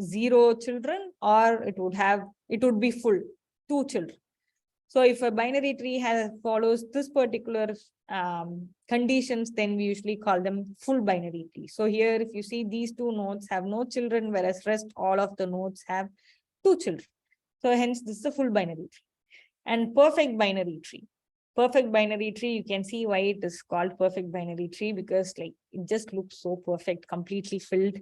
0 children, or it would be full, 2 children. So if a binary tree follows this particular conditions, then we usually call them full binary tree. So here, if you see, these 2 nodes have no children, whereas rest all of the nodes have 2 children. So hence this is a full binary tree. And perfect binary tree. Perfect binary tree, you can see why it is called perfect binary tree, because like it just looks so perfect, completely filled.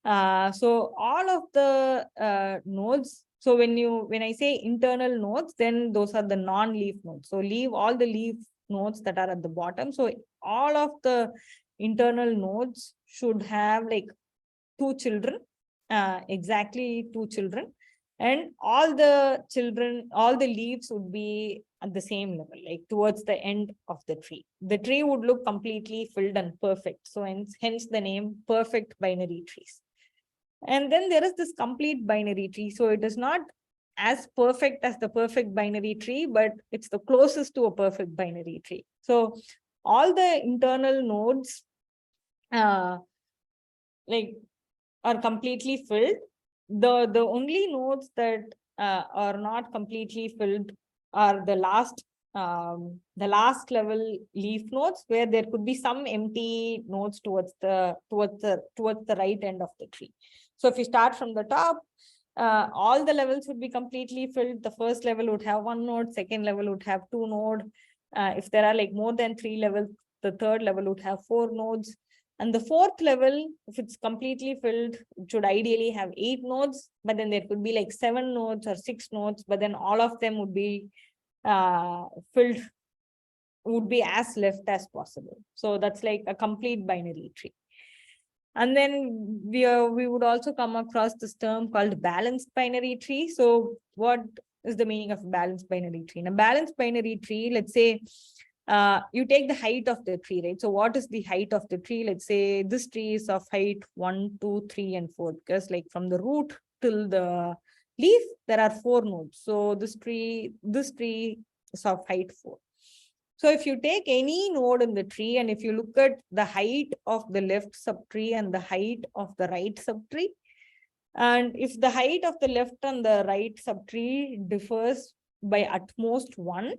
So all of the nodes, so when I say internal nodes, then those are the non-leaf nodes. So leave all the leaf nodes that are at the bottom. So all of the internal nodes should have like 2 children, exactly 2 children. And all the leaves would be at the same level, like towards the end of the tree. The tree would look completely filled and perfect. So hence the name perfect binary trees. And then there is this complete binary tree. So it is not as perfect as the perfect binary tree, but it's the closest to a perfect binary tree. So all the internal nodes like are completely filled. The only nodes that are not completely filled are the last level leaf nodes, where there could be some empty nodes towards the right end of the tree. So if you start from the top, all the levels would be completely filled. The first level would have 1 node, second level would have 2 nodes. If there are like more than 3 levels, the third level would have 4 nodes. And the fourth level, if it's completely filled, it should ideally have 8 nodes, but then there could be like 7 nodes or 6 nodes, but then all of them would be filled, would be as left as possible. So that's like a complete binary tree. And then we would also come across this term called balanced binary tree. So what is the meaning of balanced binary tree? In a balanced binary tree, let's say you take the height of the tree, right? So what is the height of the tree? Let's say this tree is of height 1, 2, 3, and 4, because like from the root till the leaf, there are 4 nodes. So this tree is of height 4. So if you take any node in the tree, and if you look at the height of the left subtree and the height of the right subtree, and if the height of the left and the right subtree differs by at most 1,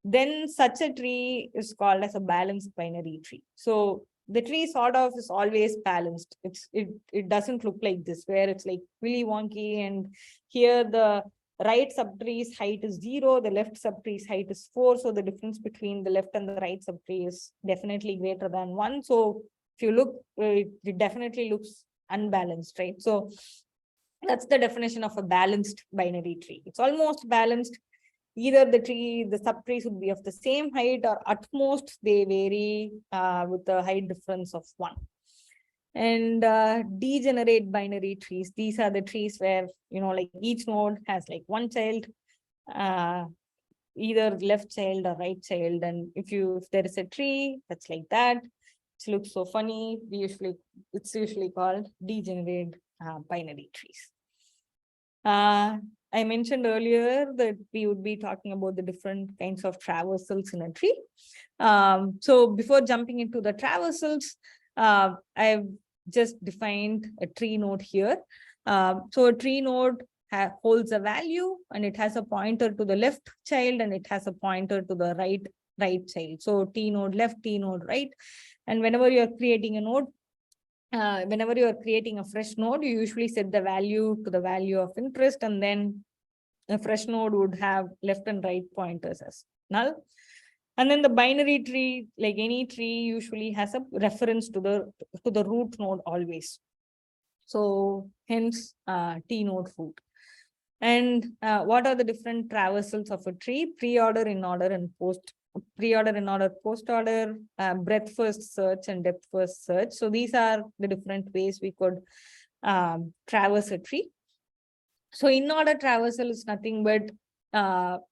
then such a tree is called as a balanced binary tree. So the tree sort of is always balanced. It doesn't look like this, where it's like really wonky, and here the right subtree's height is 0, the left subtree's height is 4. So the difference between the left and the right subtree is definitely greater than 1. So if you look, it definitely looks unbalanced, right? So that's the definition of a balanced binary tree. It's almost balanced. Either the subtrees would be of the same height, or at most they vary with a height difference of 1. And degenerate binary trees, these are the trees where, like each node has like 1 child, either left child or right child. And if there is a tree that's like that, it looks so funny, it's usually called degenerate binary trees. I mentioned earlier that we would be talking about the different kinds of traversals in a tree. So before jumping into the traversals, I've just defined a tree node here. So a tree node holds a value, and it has a pointer to the left child, and it has a pointer to the right child. So T node left, T node right. And whenever you're creating a node, whenever you are creating a fresh node, you usually set the value to the value of interest, and then A fresh node would have left and right pointers as null. And then the binary tree, like any tree, usually has a reference to the root node always. So hence T node root. And what are the different traversals of a tree? Pre-order, in-order, and post. Pre-order, in-order, post-order, breadth first search, and depth first search. So these are the different ways we could traverse a tree. So in-order traversal is nothing but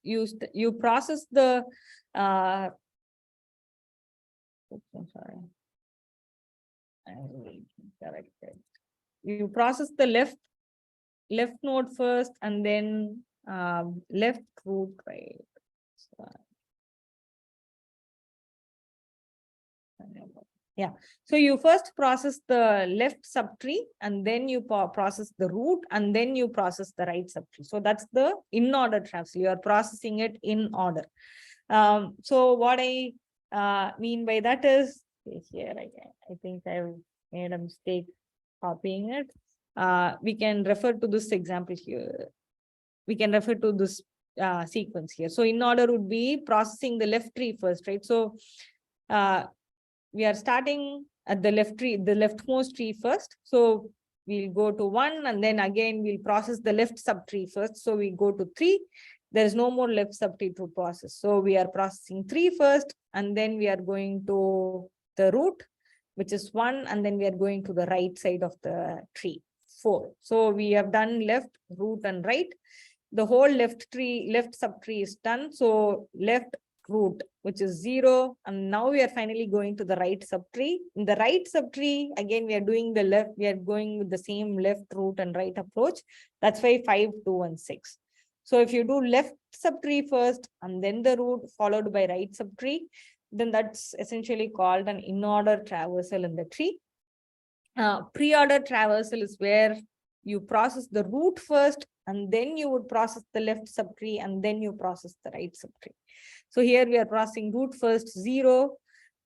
you process the oops, sorry. Corrected. You process the left node first, and then left root, right? Yeah. So you first process the left subtree, and then you process the root, and then you process the right subtree. So that's the in-order traversal. You are processing it in order. So what I mean by that is, here I think I've made a mistake copying it. We can refer to this example here. We can refer to this sequence here. So in order would be processing the left tree first, right? So we are starting at the left tree, the leftmost tree first. So we'll go to 1, and then again we'll process the left subtree first. So we go to 3. There is no more left subtree to process. So we are processing 3 first, and then we are going to the root, which is 1, and then we are going to the right side of the tree, 4. So we have done left, root, and right. The whole left subtree is done. So left root, which is 0, and now we are finally going to the right subtree. In the right subtree, again we are doing the left, we are going with the same left root and right approach. That's why 5, 2, and 6. So if you do left subtree first and then the root followed by right subtree, then that's essentially called an in-order traversal in the tree. Pre-order traversal is where you process the root first, and then you would process the left subtree, and then you process the right subtree. So here we are processing root first, 0,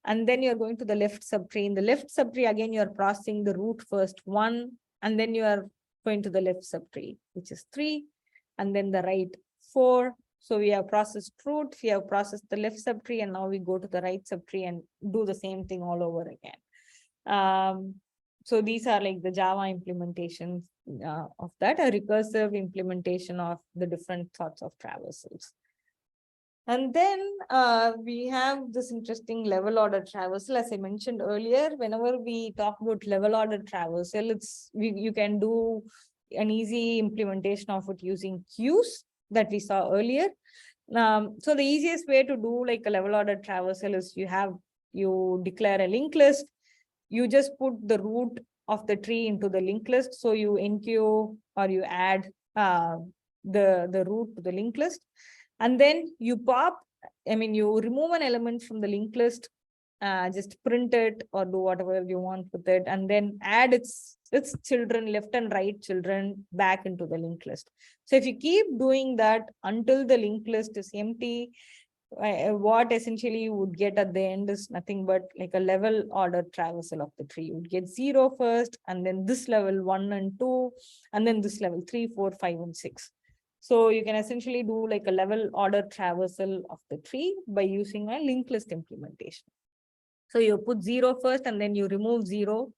and then you're going to the left subtree. In the left subtree, again, you're processing the root first, 1, and then you are going to the left subtree, which is 3, and then the right, 4. So we have processed root, we have processed the left subtree, and now we go to the right subtree and do the same thing all over again. So these are like the Java implementations of that, a recursive implementation of the different sorts of traversals. And then we have this interesting level order traversal. As I mentioned earlier, whenever we talk about level order traversal, you can do an easy implementation of it using queues that we saw earlier. So the easiest way to do like a level order traversal is you declare a linked list. You just put the root of the tree into the linked list. So you enqueue or you add the root to the linked list. And then you you remove an element from the linked list, just print it or do whatever you want with it, and then add its children, left and right children, back into the linked list. So if you keep doing that until the linked list is empty, what essentially you would get at the end is nothing but like a level order traversal of the tree. You would get 0 first, and then this level 1 and 2, and then this level 3, 4, 5, and 6. So you can essentially do like a level order traversal of the tree by using a linked list implementation. So you put 0 first, and then you remove 0,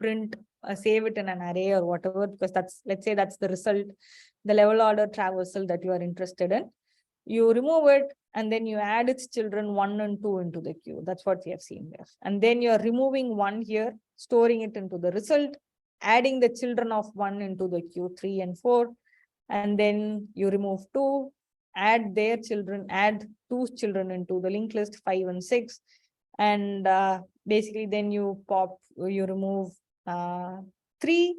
print, save it in an array or whatever, because let's say that's the result, the level order traversal that you are interested in. You remove it, and then you add its children 1 and 2 into the queue. That's what we have seen there. And then you're removing 1 here, storing it into the result, adding the children of 1 into the queue, 3 and 4. And then you remove 2, add their children, add 2 children into the linked list, 5 and 6. And basically then you remove 3.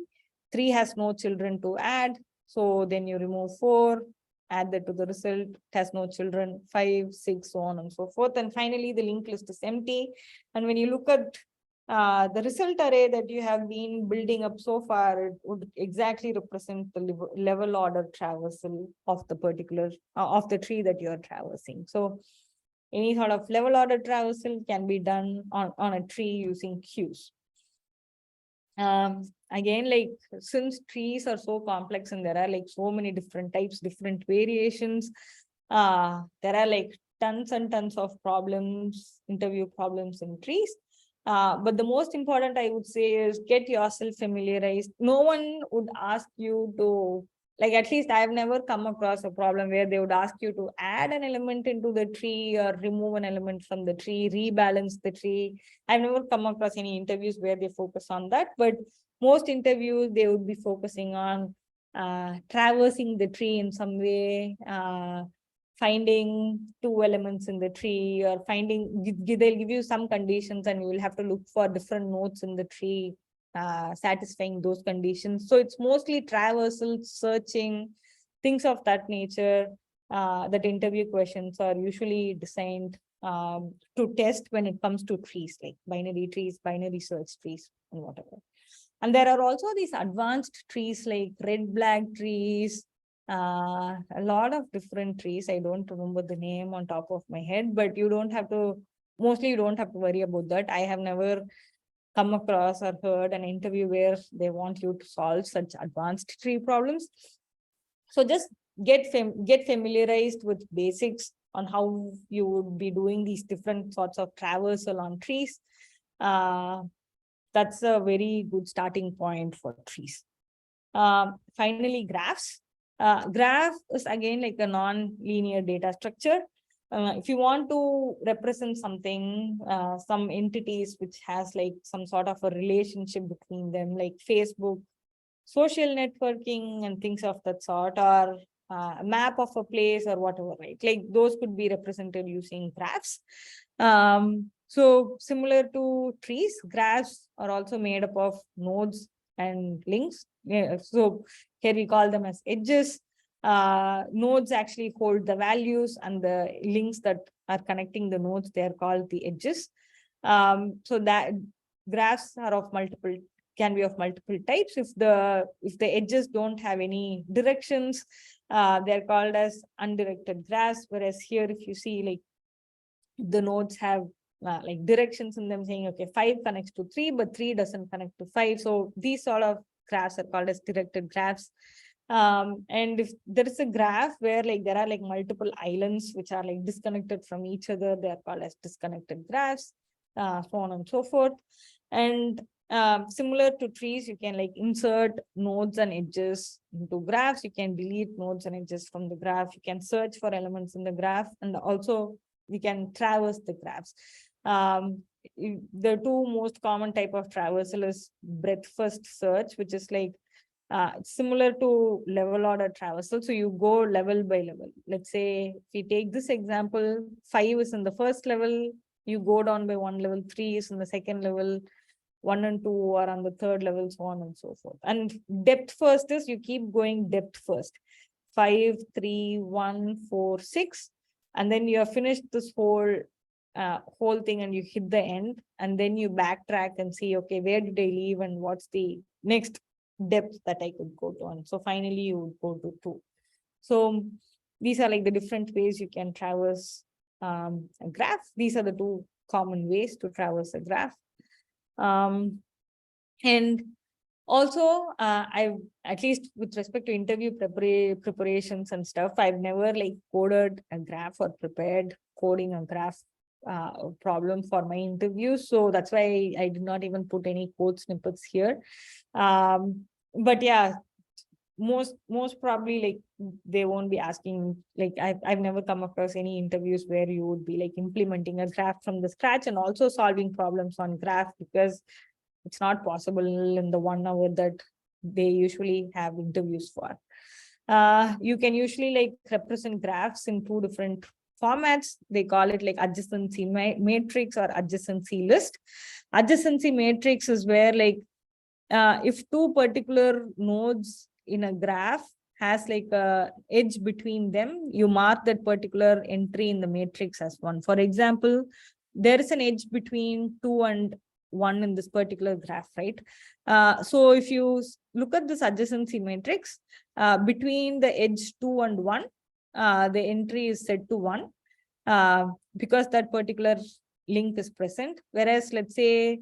3 has no children to add. So then you remove 4, add that to the result, it has no children, 5, 6, so on and so forth. And finally, the linked list is empty. And when you look at the result array that you have been building up so far, it would exactly represent the level order traversal of the particular, of the tree that you are traversing. So any sort of level order traversal can be done on a tree using queues. And again, like since trees are so complex and there are like so many different types, different variations, there are like tons and tons of problems, interview problems in trees. But the most important, I would say, is get yourself familiarized. No one would ask you to, like, at least I've never come across a problem where they would ask you to add an element into the tree or remove an element from the tree, rebalance the tree. I've never come across any interviews where they focus on that, but most interviews, they would be focusing on traversing the tree in some way, finding two elements in the tree, or they'll give you some conditions and you will have to look for different nodes in the tree, satisfying those conditions. So it's mostly traversal, searching, things of that nature, that interview questions are usually designed to test when it comes to trees, like binary trees, binary search trees, and whatever. And there are also these advanced trees like red black trees, a lot of different trees. I don't remember the name on top of my head, but you don't have to, mostly you don't have to worry about that. I have never come across or heard an interview where they want you to solve such advanced tree problems. So just get familiarized with basics on how you would be doing these different sorts of traversal on trees. That's a very good starting point for trees. Finally, graphs. Graph is again like a non-linear data structure. If you want to represent something, some entities which has like some sort of a relationship between them, like Facebook, social networking and things of that sort, or a map of a place or whatever, right? Like those could be represented using graphs. So similar to trees, graphs are also made up of nodes and links. Yeah, so here we call them as edges. Nodes actually hold the values, and the links that are connecting the nodes, they are called the edges. So that graphs are of multiple, can be of multiple types. If the edges don't have any directions, they're called as undirected graphs. Whereas here, if you see, like the nodes have like directions in them, saying okay, 5 connects to 3, but 3 doesn't connect to 5. So these sort of graphs are called as directed graphs. And if there is a graph where like there are like multiple islands which are like disconnected from each other, they are called as disconnected graphs, so on and so forth. And similar to trees, you can like insert nodes and edges into graphs. You can delete nodes and edges from the graph. You can search for elements in the graph, and also we can traverse the graphs. The two most common type of traversal is breadth first search, which is like similar to level order traversal. So you go level by level. Let's say if we take this example, 5 is in the first level, you go down by 1 level, 3 is in the second level, 1 and 2 are on the third level, so on and so forth. And depth first is you keep going depth first. 5, 3, 1, 4, 6. And then you have finished this whole thing and you hit the end, and then you backtrack and see, okay, where did I leave and what's the next depth that I could go to. And so finally you would go to 2. So these are like the different ways you can traverse a graph. These are the 2 common ways to traverse a graph. And also, I've, at least with respect to interview preparations and stuff, I've never like coded a graph or prepared coding a graph problem for my interview. So that's why I did not even put any code snippets here. But yeah, most probably like they won't be asking, like I've never come across any interviews where you would be like implementing a graph from the scratch and also solving problems on graph, because it's not possible in the 1 hour that they usually have interviews for. You can usually like represent graphs in 2 different formats. They call it like adjacency matrix or adjacency list. Adjacency matrix is where like if 2 particular nodes in a graph has like a edge between them, you mark that particular entry in the matrix as 1. For example, there is an edge between 2 and 1 in this particular graph, right? So if you look at this adjacency matrix, between the edge 2 and 1, the entry is set to 1 because that particular link is present. Whereas let's say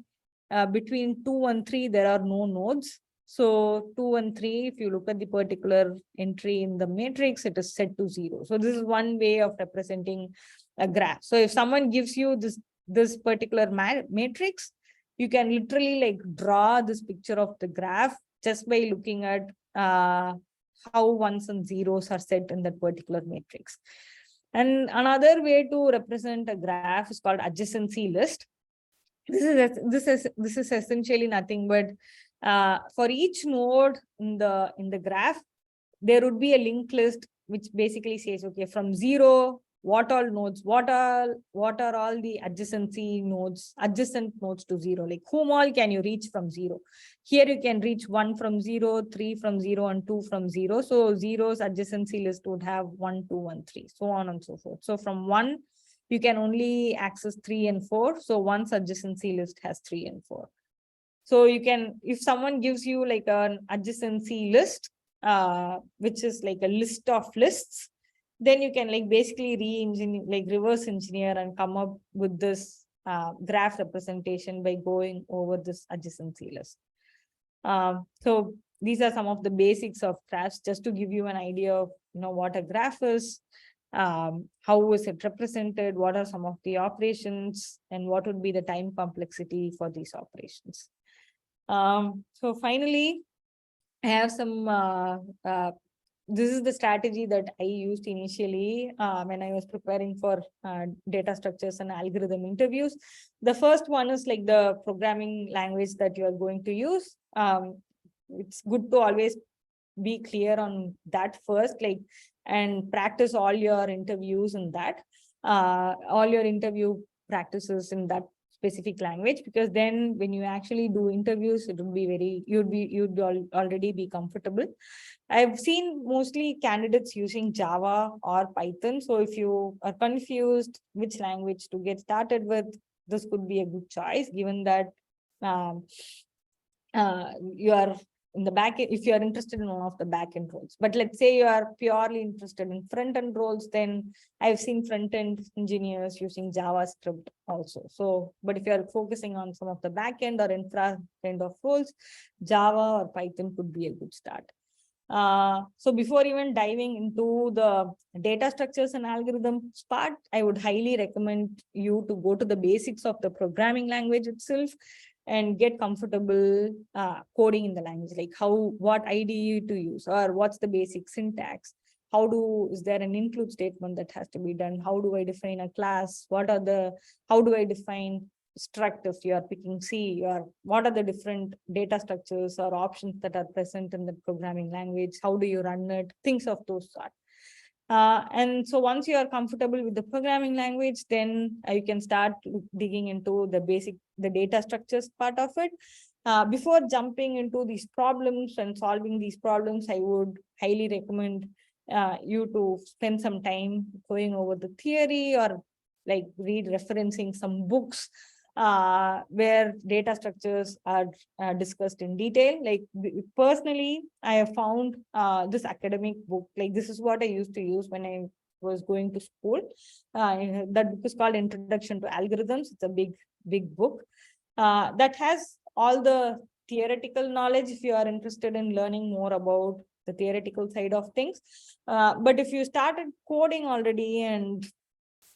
between 2 and 3, there are no nodes. So 2 and 3, if you look at the particular entry in the matrix, it is set to 0. So this is one way of representing a graph. So if someone gives you this particular matrix, you can literally like draw this picture of the graph just by looking at how ones and zeros are set in that particular matrix. And another way to represent a graph is called adjacency list. This is essentially nothing but for each node in the graph, there would be a linked list which basically says, okay, from 0, what all nodes, what are all the adjacent nodes to 0, like whom all can you reach from 0. Here you can reach 1 from 0, 3 from 0, and 2 from 0. So 0's adjacency list would have 1, 2, and 3, so on and so forth. So from 1, you can only access 3 and 4. So one's adjacency list has 3 and 4. So you can, if someone gives you like an adjacency list, which is like a list of lists, then you can like basically re-engineer, like reverse engineer, and come up with this graph representation by going over this adjacency list. So these are some of the basics of graphs, just to give you an idea of what a graph is, how is it represented, what are some of the operations, and what would be the time complexity for these operations. So finally, I have some, this is the strategy that I used initially when I was preparing for data structures and algorithm interviews. The first one is like the programming language that you are going to use. It's good to always be clear on that first, like, and practice all your interviews in that, all your interview practices in that specific language, because then when you actually do interviews, it would be very, you'd already be comfortable. I've seen mostly candidates using Java or Python. So if you are confused which language to get started with, this could be a good choice, given that you are in the back end, if you are interested in one of the back-end roles. But let's say you are purely interested in front-end roles, then I've seen front-end engineers using JavaScript also. So, but if you are focusing on some of the back-end or infra kind of roles, Java or Python could be a good start. So before even diving into the data structures and algorithms part, I would highly recommend you to go to the basics of the programming language itself and get comfortable coding in the language, like what IDE to use, or what's the basic syntax. Is there an include statement that has to be done? How do I define a class? How do I define struct if you are picking C, or what are the different data structures or options that are present in the programming language? How do you run it? Things of those sort. And so once you are comfortable with the programming language, then you can start digging into the data structures part of it. Before jumping into these problems and solving these problems, I would highly recommend you to spend some time going over the theory, or like referencing some books where data structures are discussed in detail. Like personally, I have found this academic book, like this is what I used to use when I was going to school. That book is called Introduction to Algorithms. It's a big book that has all the theoretical knowledge if you are interested in learning more about the theoretical side of things. But if you started coding already, and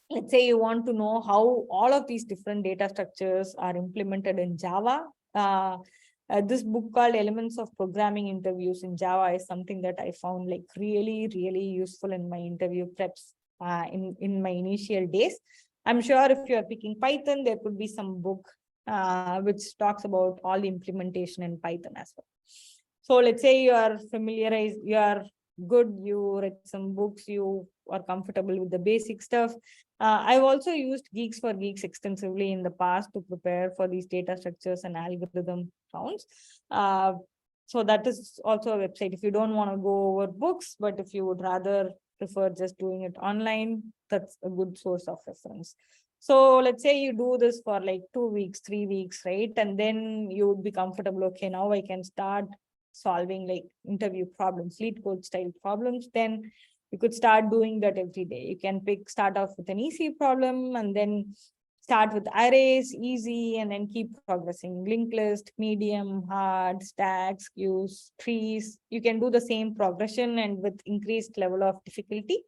let's say you want to know how all of these different data structures are implemented in Java, this book called Elements of Programming Interviews in Java is something that I found like really, really useful in my interview preps in my initial days. I'm sure if you're picking Python, there could be some book which talks about all the implementation in Python as well. So let's say you are familiarized, you are good, you read some books, you are comfortable with the basic stuff. I've also used Geeks for Geeks extensively in the past to prepare for these data structures and algorithm rounds. So that is also a website if you don't want to go over books, but if you would rather prefer just doing it online, that's a good source of reference. So let's say you do this for like 2 weeks, 3 weeks, right? And then you would be comfortable, okay, now I can start solving like interview problems, lead code style problems. Then you could start doing that every day. You can start off with an easy problem and then start with arrays, easy, and then keep progressing. Linked list, medium, hard, stacks, queues, trees. You can do the same progression and with increased level of difficulty.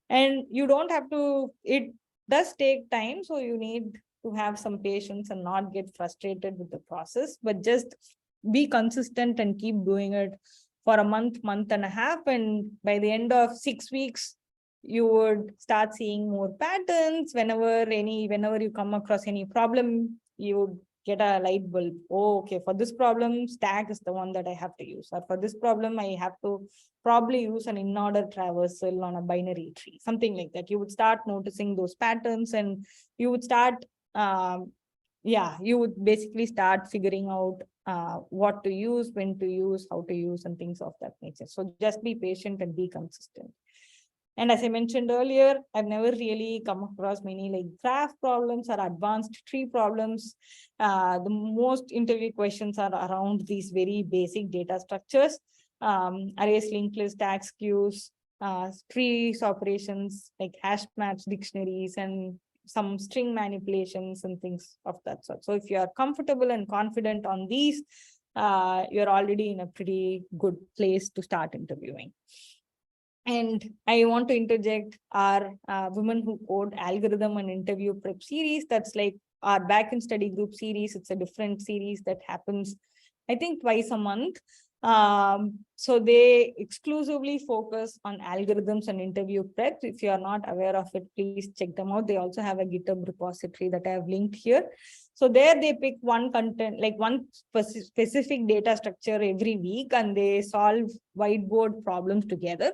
And you don't have to, it does take time. So you need to have some patience and not get frustrated with the process, but just be consistent and keep doing it for a month, month and a half. And by the end of 6 weeks, you would start seeing more patterns. Whenever you come across any problem, you would get a light bulb. Oh, okay, for this problem, stack is the one that I have to use. Or for this problem, I have to probably use an in-order traversal on a binary tree, something like that. You would start noticing those patterns, and you would start, you would basically start figuring out what to use, when to use, how to use, and things of that nature. So just be patient and be consistent. And as I mentioned earlier, I've never really come across many like graph problems or advanced tree problems. The most interview questions are around these very basic data structures, arrays, linked list, stacks, queues, trees operations like hash maps, dictionaries, and some string manipulations and things of that sort. So if you are comfortable and confident on these, you're already in a pretty good place to start interviewing. And I want to interject our Women Who Code algorithm and interview prep series. That's like our back-end study group series. It's a different series that happens, I think, twice a month. So they exclusively focus on algorithms and interview prep. If you are not aware of it, please check them out. They also have a GitHub repository that I have linked here. So there they pick one content, like one specific data structure every week, and they solve whiteboard problems together.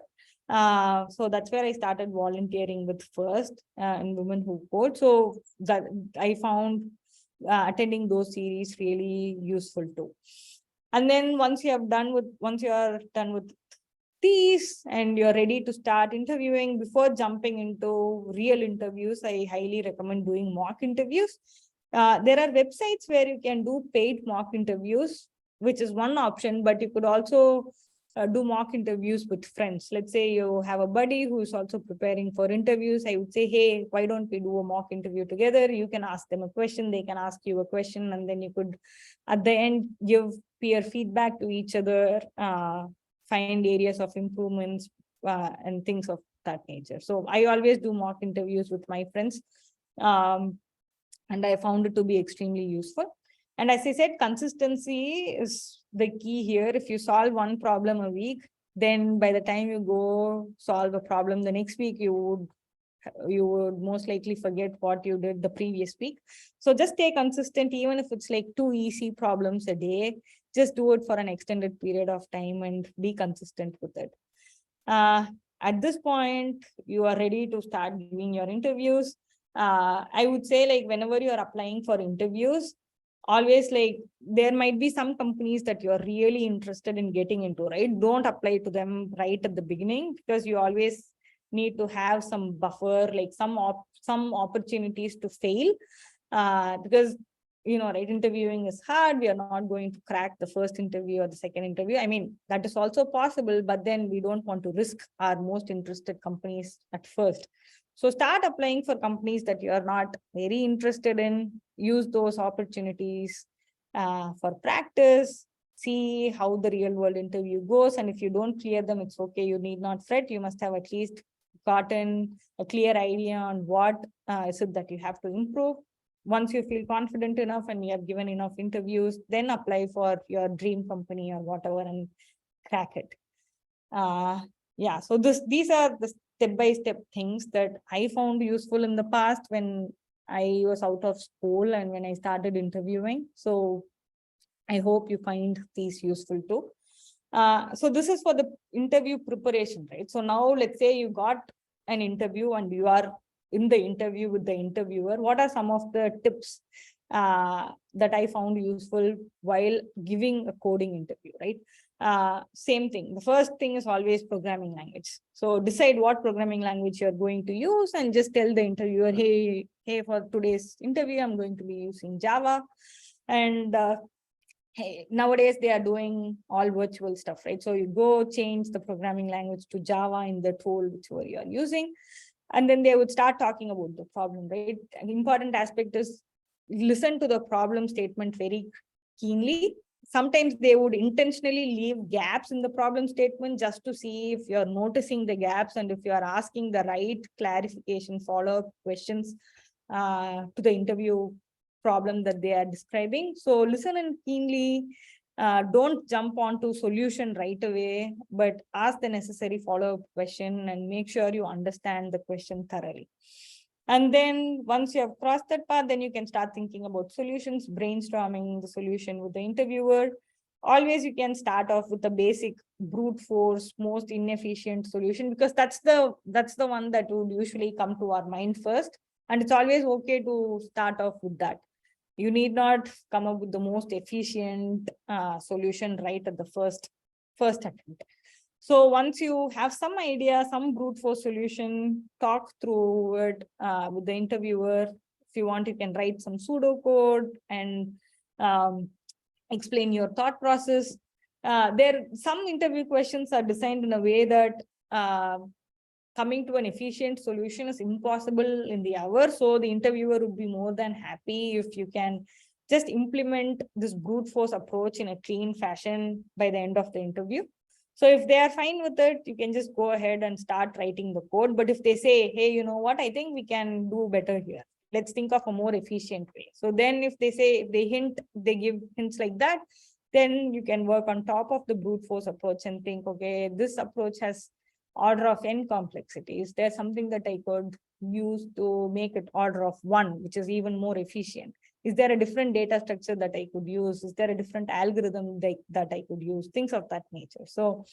So that's where I started volunteering with first in Women Who Code. So that I found attending those series really useful too. And then once you are done with these and you're ready to start interviewing, before jumping into real interviews, I highly recommend doing mock interviews. There are websites where you can do paid mock interviews, which is one option, but you could also do mock interviews with friends. Let's say you have a buddy who is also preparing for interviews. I would say, hey, why don't we do a mock interview together? You can ask them a question, they can ask you a question, and then you could, at the end, give peer feedback to each other, find areas of improvements, and things of that nature. So I always do mock interviews with my friends, and I found it to be extremely useful. And as I said, consistency is the key here. If you solve one problem a week, then by the time you go solve a problem the next week, you would most likely forget what you did the previous week. So just stay consistent, even if it's like 2 easy problems a day, just do it for an extended period of time and be consistent with it. At this point, you are ready to start giving your interviews. I would say, like, whenever you are applying for interviews, always, like, there might be some companies that you're really interested in getting into, right? Don't apply to them right at the beginning, because you always need to have some buffer, like some opportunities to fail, because, you know, right, interviewing is hard. We are not going to crack the first interview or the second interview. I mean, that is also possible, but then we don't want to risk our most interested companies at first. So start applying for companies that you are not very interested in. Use those opportunities for practice. See how the real world interview goes. And if you don't clear them, it's okay. You need not fret. You must have at least gotten a clear idea on what is it that you have to improve. Once you feel confident enough and you have given enough interviews, then apply for your dream company or whatever and crack it. Yeah, so these are the step-by-step things that I found useful in the past when I was out of school and when I started interviewing. So I hope you find these useful too. So this is for the interview preparation, right? So now let's say you got an interview and you are in the interview with the interviewer. What are some of the tips that I found useful while giving a coding interview, right? Same thing. The first thing is always programming language. So decide what programming language you're going to use and just tell the interviewer, hey, for today's interview, I'm going to be using Java. And hey, nowadays they are doing all virtual stuff, right? So you go change the programming language to Java in the tool whichever you are using. And then they would start talking about the problem, right? An important aspect is listen to the problem statement very keenly. Sometimes they would intentionally leave gaps in the problem statement just to see if you're noticing the gaps and if you are asking the right clarification, follow-up questions to the interview problem that they are describing. So listen and keenly, don't jump onto solution right away, but ask the necessary follow-up question and make sure you understand the question thoroughly. And then once you have crossed that path, then you can start thinking about solutions, brainstorming the solution with the interviewer. Always you can start off with the basic brute force, most inefficient solution, because that's the one that would usually come to our mind first. And it's always okay to start off with that. You need not come up with the most efficient solution right at the first attempt. So once you have some idea, some brute force solution, talk through it with the interviewer. If you want, you can write some pseudocode and explain your thought process. Some interview questions are designed in a way that coming to an efficient solution is impossible in the hour. So the interviewer would be more than happy if you can just implement this brute force approach in a clean fashion by the end of the interview. So if they are fine with it, you can just go ahead and start writing the code. But if they say, hey, you know what, I think we can do better here. Let's think of a more efficient way. So then if they say, they give hints like that, then you can work on top of the brute force approach and think, okay, this approach has order of n complexity. Is there something that I could use to make it order of 1, which is even more efficient? Is there a different data structure that I could use? Is there a different algorithm that I could use? Things of that nature. So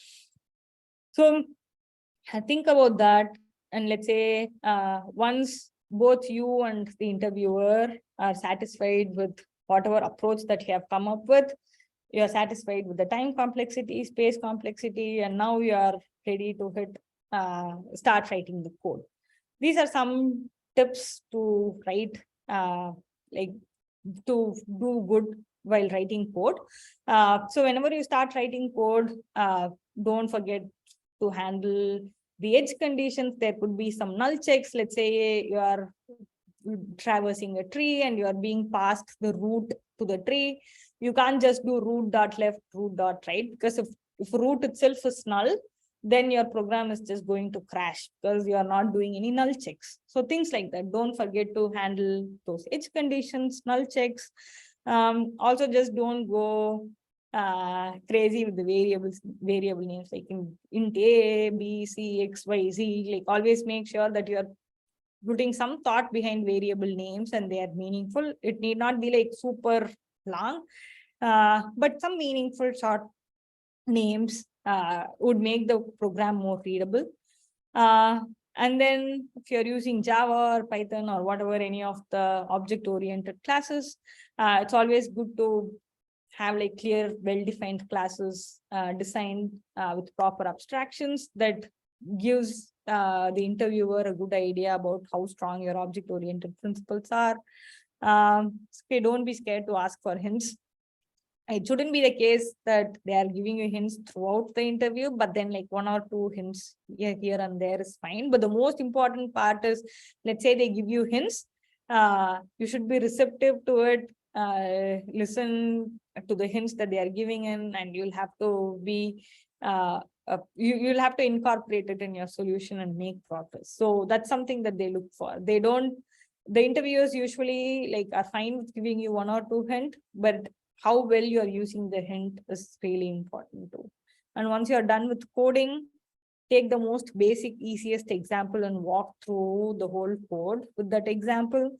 I think about that. And let's say once both you and the interviewer are satisfied with whatever approach that you have come up with, you are satisfied with the time complexity, space complexity, and now you are ready to start writing the code. These are some tips to write, to do good while writing code. So whenever you start writing code, don't forget to handle the edge conditions. There could be some null checks. Let's say you are traversing a tree and you are being passed the root to the tree. You can't just do root dot left, root dot right, because if root itself is null, then your program is just going to crash because you are not doing any null checks. So things like that. Don't forget to handle those edge conditions, null checks. Also, just don't go crazy with the variable names like int A, B, C, X, Y, Z. Like always make sure that you are putting some thought behind variable names and they are meaningful. It need not be like super long, but some meaningful short names would make the program more readable. And then if you're using Java or Python or whatever, any of the object-oriented classes, it's always good to have like clear, well-defined classes designed with proper abstractions that gives the interviewer a good idea about how strong your object-oriented principles are. Okay, don't be scared to ask for hints. It shouldn't be the case that they are giving you hints throughout the interview, but then like 1 or 2 hints here and there is fine. But the most important part is, let's say they give you hints, you should be receptive to it, listen to the hints that they are giving in, and you'll have to be, you'll have to incorporate it in your solution and make progress. So that's something that they look for. The interviewers usually like are fine with giving you 1 or 2 hints, but how well you are using the hint is really important too. And once you're done with coding, take the most basic, easiest example and walk through the whole code with that example.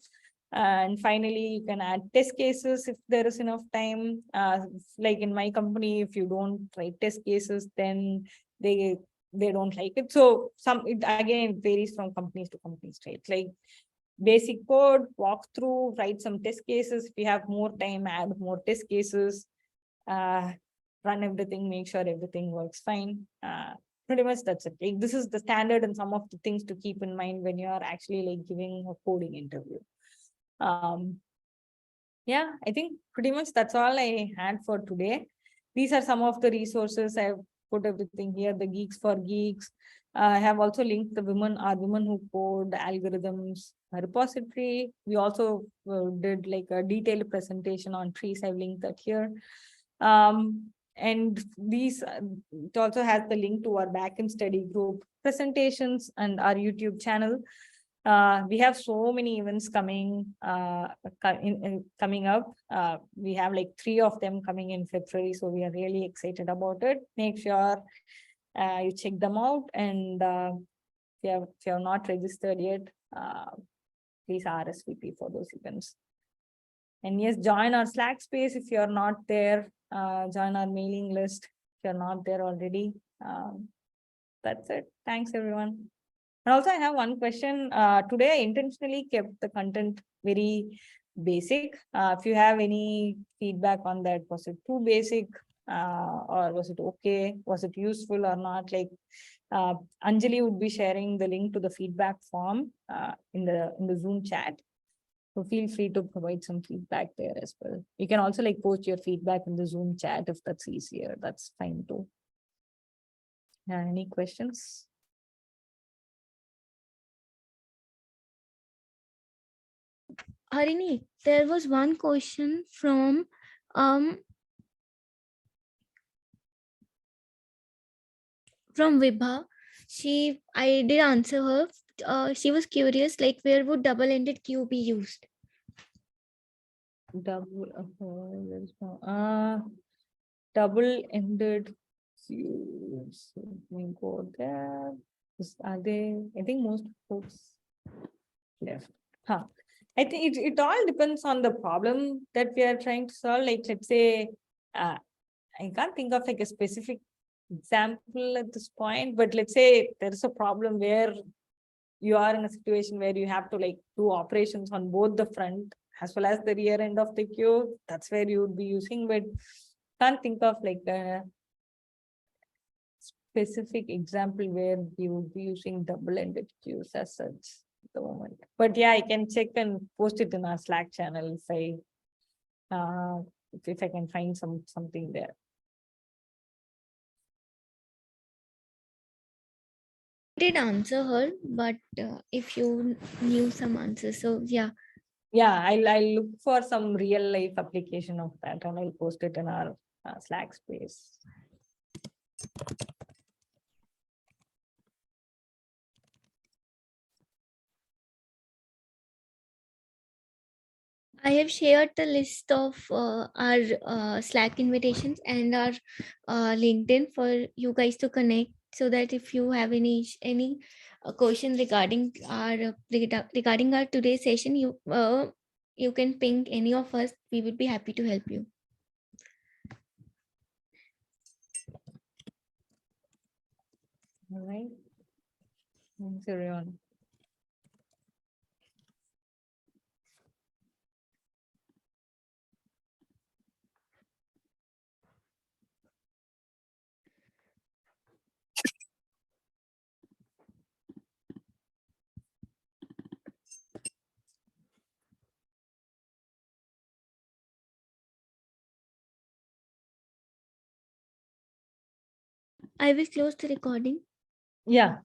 And finally, you can add test cases if there is enough time. Like in my company, if you don't write test cases, then they don't like it. So it again varies from companies to companies, right? Like basic code, walk through, write some test cases. If you have more time, add more test cases, run everything, make sure everything works fine. Pretty much that's it. Like, this is the standard and some of the things to keep in mind when you are actually like giving a coding interview. Yeah, I think pretty much that's all I had for today. These are some of the resources. I've put everything here, the Geeks for Geeks, I have also linked the women who code algorithms repository. We also did like a detailed presentation on trees. I've linked that here. And these, it also has the link to our backend study group presentations and our YouTube channel. We have so many events coming coming up. We have like 3 of them coming in February, so we are really excited about it. Make sure you check them out, and if you have not registered yet, please RSVP for those events. And yes, join our Slack space if you're not there. Join our mailing list if you're not there already. That's it. Thanks, everyone. And also, I have one question. Today, I intentionally kept the content very basic. If you have any feedback on that, was it too basic, or was it okay? Was it useful or not? Like, Anjali would be sharing the link to the feedback form in the Zoom chat. So feel free to provide some feedback there as well. You can also like post your feedback in the Zoom chat if that's easier. That's fine too. Any questions? Harini, there was one question from Vibha. I did answer her. She was curious, like where would double-ended queue be used? Double-ended queues. Let me go there. Are they? I think most folks left. Huh. I think it all depends on the problem that we are trying to solve. Like, let's say, I can't think of like a specific example at this point, but let's say there's a problem where you are in a situation where you have to like do operations on both the front as well as the rear end of the queue. That's where you would be using, but can't think of like a specific example where you would be using double-ended queues as such at the moment. But yeah, I can check and post it in our Slack channel if I can find something there. Did answer her, but if you knew some answers, so yeah. Yeah, I'll look for some real life application of that and I'll post it in our Slack space. I have shared the list of our Slack invitations and our LinkedIn for you guys to connect, so that if you have any question regarding our today's session, you can ping any of us. We would be happy to help you. All right. Thanks, everyone. I will close the recording. Yeah.